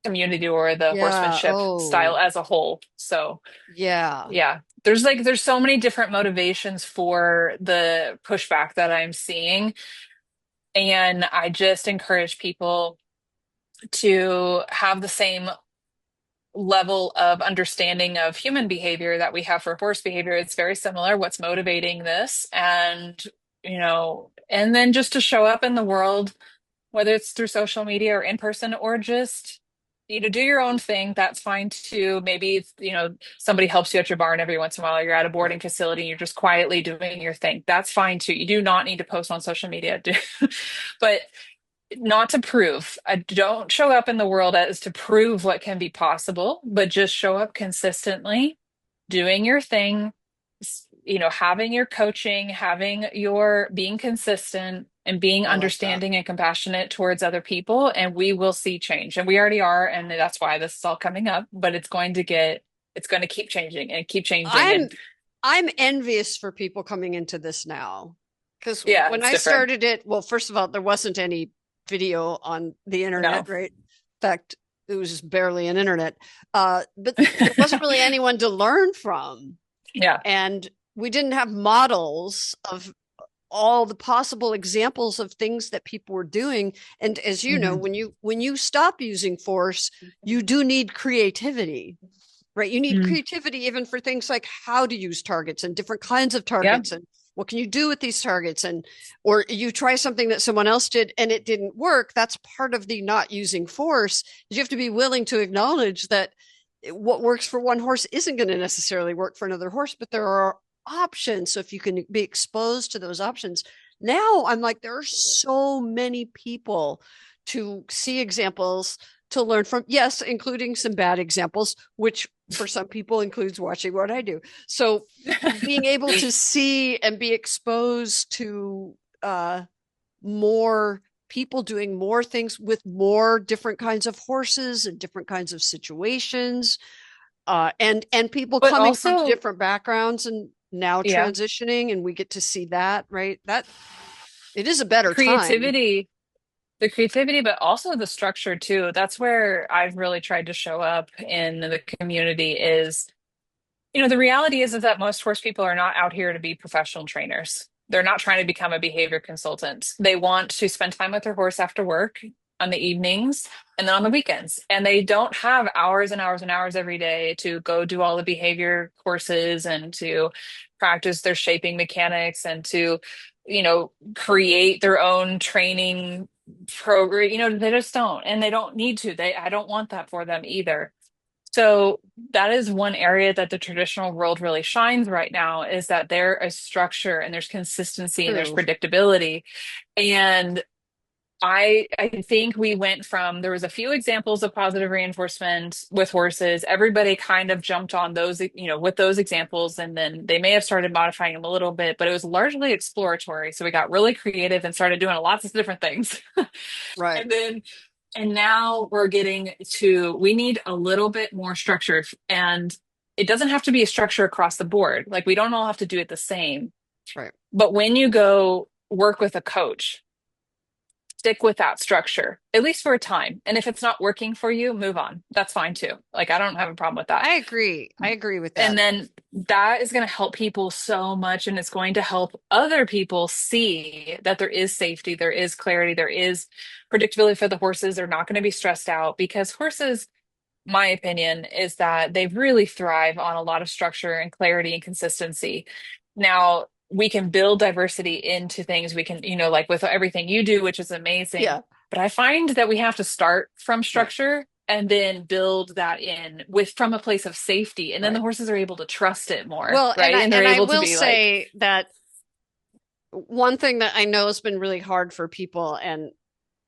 community or the Yeah. horsemanship style Oh, as a whole. So yeah. yeah, there's so many different motivations for the pushback that I'm seeing. And I just encourage people to have the same level of understanding of human behavior that we have for horse behavior. It's very similar. What's motivating this? And, and then just to show up in the world, whether it's through social media or in person or just, do your own thing. That's fine too. Maybe, somebody helps you at your barn every once in a while. You're at a boarding Right. facility and you're just quietly doing your thing. That's fine too. You do not need to post on social media. But not to prove. I don't show up in the world as to prove what can be possible, but just show up consistently, doing your thing, having your coaching, having your being consistent and being I like that. understanding and compassionate towards other people, and we will see change. And we already are, and that's why this is all coming up, but it's going to keep changing and keep changing. I'm And I'm envious for people coming into this now. Because yeah, when it's I different. started it, well, first of all, there wasn't any video on the No. internet, right? In fact, it was just barely an internet. But there wasn't really anyone to learn from. Yeah. And we didn't have models of all the possible examples of things that people were doing. And as you know, Hmm. when you stop using force, you do need creativity, right? You need Mm. creativity even for things like how to use targets and different kinds of Yeah. targets and what can you do with these targets, and or you try something that someone else did and it didn't work. That's part of the not using force. You have to be willing to acknowledge that what works for one horse isn't going to necessarily work for another horse, but there are options. So if you can be exposed to those options, now I'm like, there are so many people to see examples to learn from. Yes, including some bad examples, which for some people includes watching what I do. So being able to see and be exposed to more people doing more things with more different kinds of horses and different kinds of situations, and people But coming from also, different backgrounds and now yeah. transitioning, and we get to see that, right? That it is a better time. creativity the creativity, but also the structure too. That's where I've really tried to show up in the community is, the reality is that most horse people are not out here to be professional trainers. They're not trying to become a behavior consultant. They want to spend time with their horse after work on the evenings and then on the weekends. And they don't have hours and hours and hours every day to go do all the behavior courses and to practice their shaping mechanics and to, create their own training program. They just don't, and they don't need to. I don't want that for them either. So that is one area that the traditional world really shines right now is that there is structure and there's consistency and there's True. predictability. And I think we went from there was a few examples of positive reinforcement with horses. Everybody kind of jumped on those, with those examples, and then they may have started modifying them a little bit, but it was largely exploratory. So we got really creative and started doing lots of different things. Right. And then and now we're getting to, we need a little bit more structure. And it doesn't have to be a structure across the board. Like we don't all have to do it the same. Right. But when you go work with a coach, stick with that structure, at least for a time. And if it's not working for you, move on. That's fine too. Like I don't have a problem with that. I agree with And that. then that is going to help people so much. And it's going to help other people see that there is safety, there is clarity, there is predictability for the horses. They're not going to be stressed out because horses, my opinion is that they really thrive on a lot of structure and clarity and consistency. Now, we can build diversity into things. We can, like with everything you do, which is amazing. Yeah, But I find that we have to start from right, structure and then build that in with from a place of safety. And then the right. horses are able to trust it more, Well, right? And they're and I able to will be like, say that one thing that I know has been really hard for people, and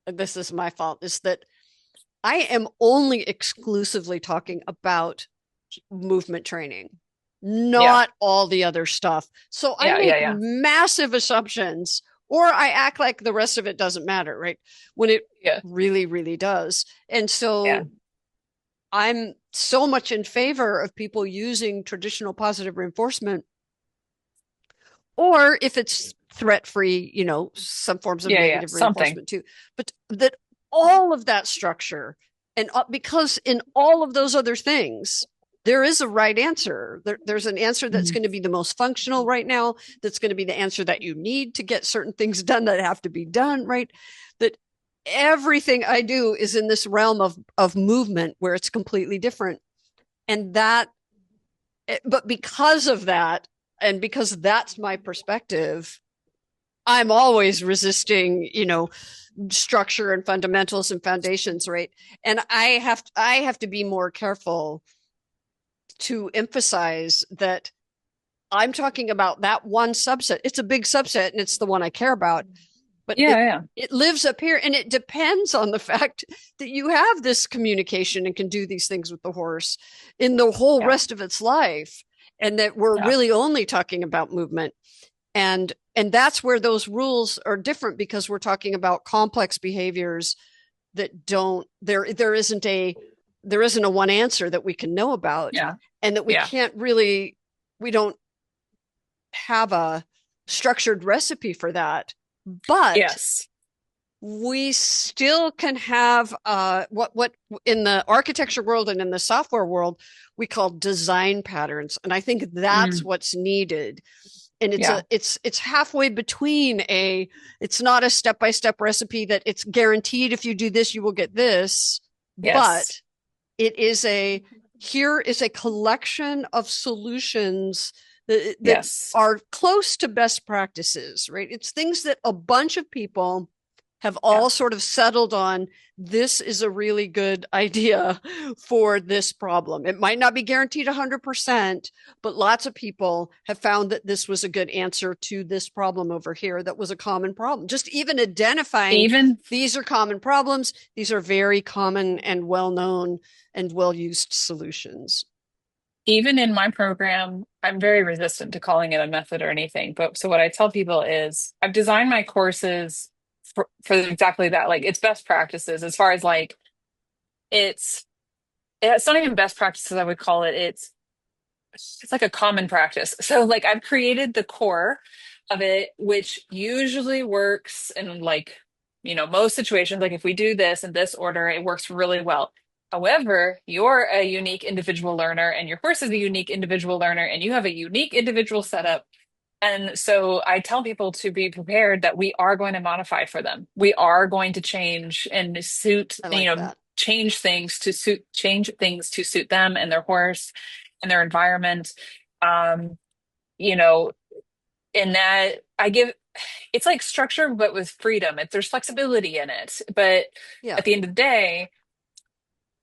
this is my fault, is that I am only exclusively talking about movement training, yeah, not all the other stuff. So I yeah, make yeah, yeah, massive assumptions, or I act like the rest of it doesn't matter, right? When it yeah, really, really does. And yeah, so I'm so much in favor of people using traditional positive reinforcement, or if it's threat free, some forms of yeah, yeah, negative something. reinforcement too. But that all of that structure, and because in all of those other things, there is a right answer. There's an answer that's Mhm. going to be the most functional right now, that's going to be the answer that you need to get certain things done that have to be done, right? That everything I do is in this realm of movement where it's completely different. And that, but because of that, and because that's my perspective, I'm always resisting, structure and fundamentals and foundations, right? And I have to be more careful to emphasize that I'm talking about that one subset. It's a big subset and it's the one I care about, but Yeah, yeah, it lives up here, and it depends on the fact that you have this communication and can do these things with the horse in the whole yeah, rest of its life, and that we're yeah, really only talking about movement. And that's where those rules are different, because we're talking about complex behaviors that don't there isn't a one answer that we can know about, yeah, and that we yeah. can't really we don't have a structured recipe for that. But Yes. we still can have what in the architecture world and in the software world we call design patterns, and I think that's Mm, what's needed. And yeah. it's halfway between it's not a step-by-step recipe that it's guaranteed if you do this you will get this, Yes. but it is here is a collection of solutions that Yes. are close to best practices, right? It's things that a bunch of people have Yeah. all sort of settled on. This is a really good idea for this problem. It might not be guaranteed 100%, but lots of people have found that this was a good answer to this problem over here that was a common problem. Just even identifying Even these are common problems, these are very common and well known and well used solutions. even in my program, I'm very resistant to calling it a method or anything. But so what I tell people is I've designed my courses for exactly that. Like it's best practices as far as like it's it's not even best practices, I would call it. It's like a common practice. So like I've created the core of it, which usually works in like, most situations. Like if we do this in this order, it works really well. However, you're a unique individual learner and your horse is a unique individual learner and you have a unique individual setup. And so I tell people to be prepared that we are going to modify for them. We are going to change and suit, I like that. change things to suit them and their horse and their environment. Um, you know, in that I give it's like structure, but with freedom. There's flexibility in it. But Yeah. at the end of the day,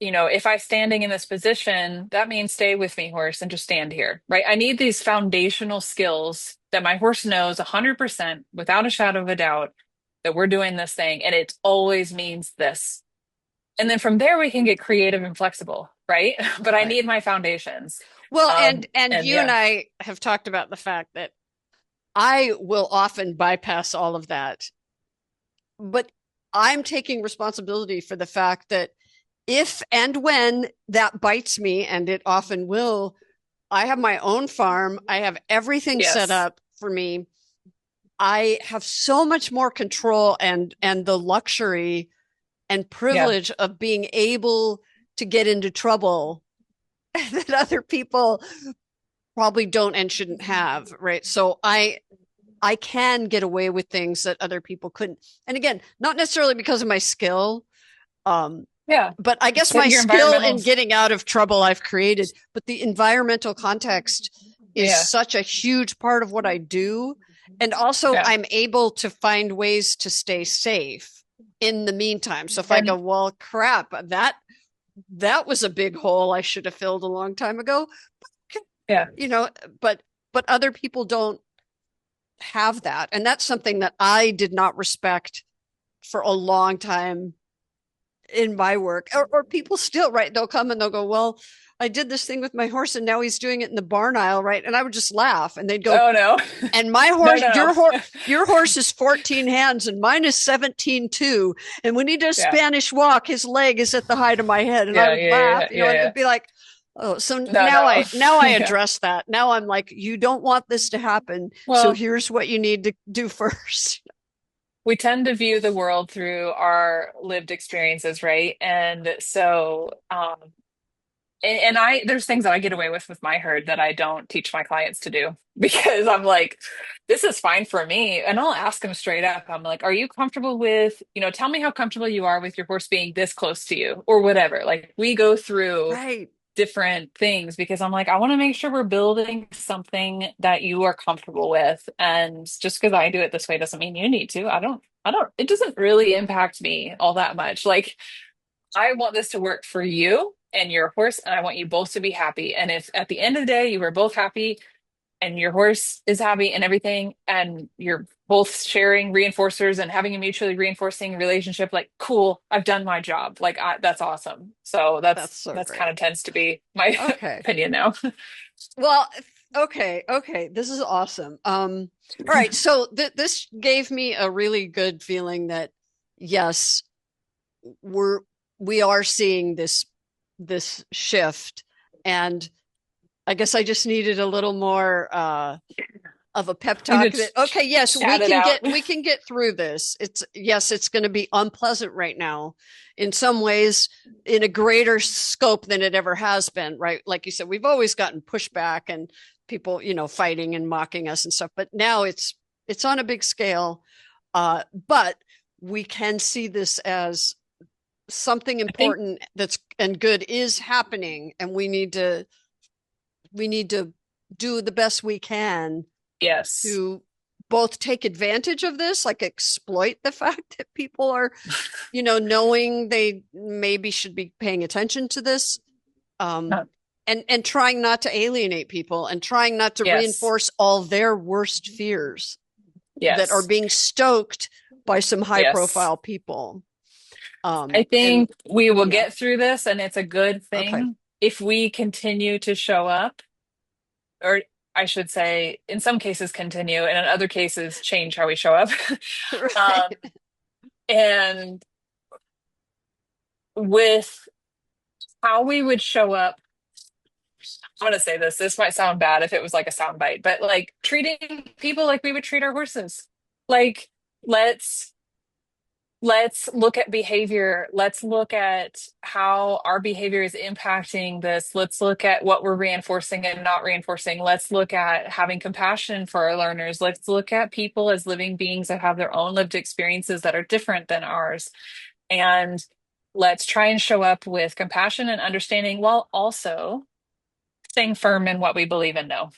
if I'm standing in this position, that means stay with me, horse, and just stand here, right? I need these foundational skills that my horse knows 100% without a shadow of a doubt that we're doing this thing. And it always means this. And then from there, we can get creative and flexible, right? But I Right. need my foundations. Well, and And you and yeah, I have talked about the fact that I will often bypass all of that, but I'm taking responsibility for the fact that if and when that bites me, and it often will, I have my own farm. I have everything set yes, up for me. I have so much more control and the luxury and yeah, privilege of being able to get into trouble that other people probably don't and shouldn't have, right? So I can get away with things that other people couldn't. And again, not necessarily because of my skill, Yeah. but I guess Set my your skill in environmentals. getting out of trouble I've created, but the environmental context is Yeah. such a huge part of what I do. And also, Yeah. I'm able to find ways to stay safe in the meantime. So if I go, And well, crap, that was a big hole I should have filled a long time ago, yeah. you know, but other people don't have that. And that's something that I did not respect for a long time in my work, or people still, right, they'll come and they'll go, well, I did this thing with my horse and now he's doing it in the barn aisle, right? And I would just laugh and they'd go, Oh no. and my No, horse, no, no. your horse is 14 hands and mine is 17 too, and when he does Yeah. Spanish walk his leg is at the height of my head, and I Yeah. would Yeah. laugh, Yeah. Yeah. and Yeah. it'd be like, oh, so No, no. now I Yeah. address that. Now I'm like, you don't want this to happen, so Well, here's what you need to do first. we tend to view the world through our lived experiences, right? And so, and I, there's things that I get away with my herd that I don't teach my clients to do because I'm like, this is fine for me. And I'll ask them straight up. I'm like, are you comfortable with, tell me how comfortable you are with your horse being this close to you or whatever. Like we go through Right. different things because I'm like, I want to make sure we're building something that you are comfortable with. And just because I do it this way doesn't mean you need to. It doesn't really impact me all that much. Like, I want this to work for you and your horse, and I want you both to be happy. And if at the end of the day you were both happy and your horse is happy and everything, and you're both sharing reinforcers and having a mutually reinforcing relationship, like cool, I've done my job. Like that's awesome. So That's so that's kind great. of tends to be my Okay. opinion now. Well, okay. This is awesome. All right. So this gave me a really good feeling that yes, we're we are seeing this shift, and I guess I just needed a little more of a pep We talk that just okay, yes, chat it out. we can get through this. It's yes, it's going to be unpleasant right now in some ways, in a greater scope than it ever has been, right? Like you said, we've always gotten pushback and people, fighting and mocking us and stuff, but now it's on a big scale. But we can see this as something I think important that's and good is happening, and we need to do the best we can yes. to both take advantage of this, like exploit the fact that people are, knowing they maybe should be paying attention to this, um, Uh, and trying not to alienate people and trying not to yes. reinforce all their worst fears that are Yes. being stoked by some high Yes. profile people. I And think we will yeah, get through this, and it's a good okay, thing if we continue to show up, or I should say, in some cases, continue, and in other cases, change how we show up. right, um, and with how we would show up, I'm going to say this. This might sound bad if it was like a sound bite, but like treating people like we would treat our horses. Like, let's let's look at behavior. Let's look at how our behavior is impacting this. Let's look at what we're reinforcing and not reinforcing. Let's look at having compassion for our learners. Let's look at people as living beings that have their own lived experiences that are different than ours. And let's try and show up with compassion and understanding while also staying firm in what we believe and know.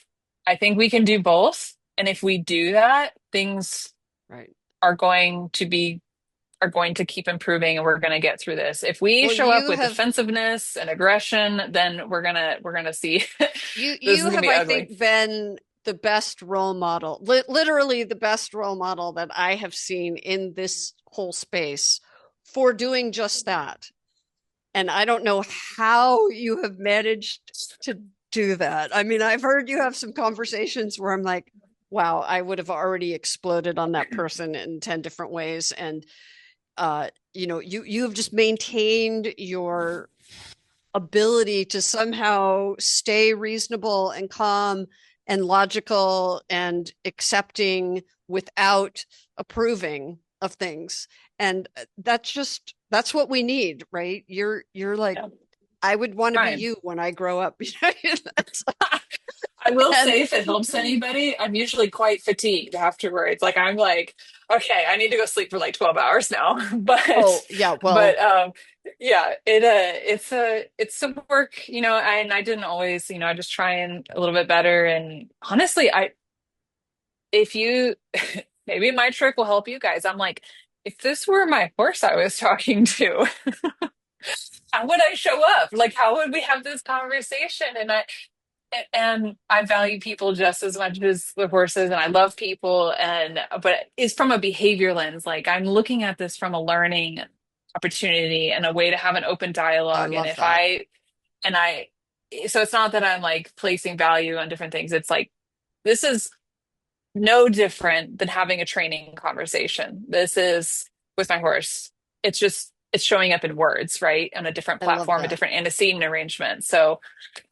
I think we can do both. And if we do that, things right. are going to be are going to keep improving and we're going to get through this. If we Well, show up with defensiveness and aggression, then we're going to see this you is going to have, be I ugly. think, been the best role model, literally the best role model that I have seen in this whole space for doing just that. And I don't know how you have managed to do that. I mean, I've heard you have some conversations where I'm like, wow, I would have already exploded on that person in 10 different ways. And you have just maintained your ability to somehow stay reasonable and calm and logical and accepting without approving of things. And that's what we need, right? You're like, Yeah, I would want to be fine. you when I grow up. I will And say if it helps anybody, I'm usually quite fatigued afterwards. Like I'm like, okay, I need to go sleep for like 12 hours now. But oh yeah, but well, Yeah, it's some work, and I didn't always, I just try and a little bit better. And honestly, if you maybe my trick will help you guys. I'm like, if this were my horse I was talking to, how would I show up? Like, how would we have this conversation? And I value people just as much as the horses, and I love people, but it's from a behavior lens. Like, I'm looking at this from a learning opportunity and a way to have an open I dialogue. And love if that. I and I so it's not that I'm like placing value on different things. It's like this is no different than having a training conversation. This is with my horse. It's showing up in words, right? On a different I love platform, a that. different antecedent arrangement. So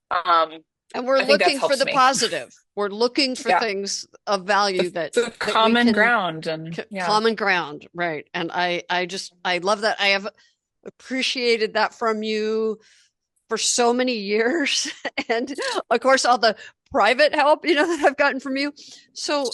um And we're I think that's looking for helped the me. positive. We're looking for Yeah. things of value The that we common can ground, and yeah. common ground, right? And I love that. I have appreciated that from you for so many years, and of course all the private help that I've gotten from you. So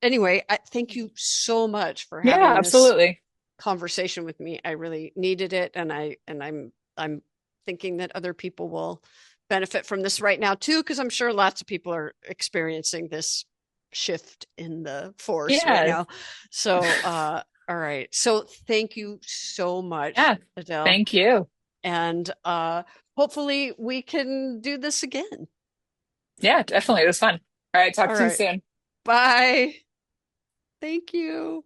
anyway, thank you so much for Yeah, having this absolutely. conversation with me. I really needed it, and I'm thinking that other people will benefit from this right now too, because I'm sure lots of people are experiencing this shift in the force right Yeah. now. So all right. So thank you so much, Yeah. Adele. Thank you. And hopefully we can do this again. Yeah, definitely. It was fun. All right, talk All to you right. soon. Bye. Thank you.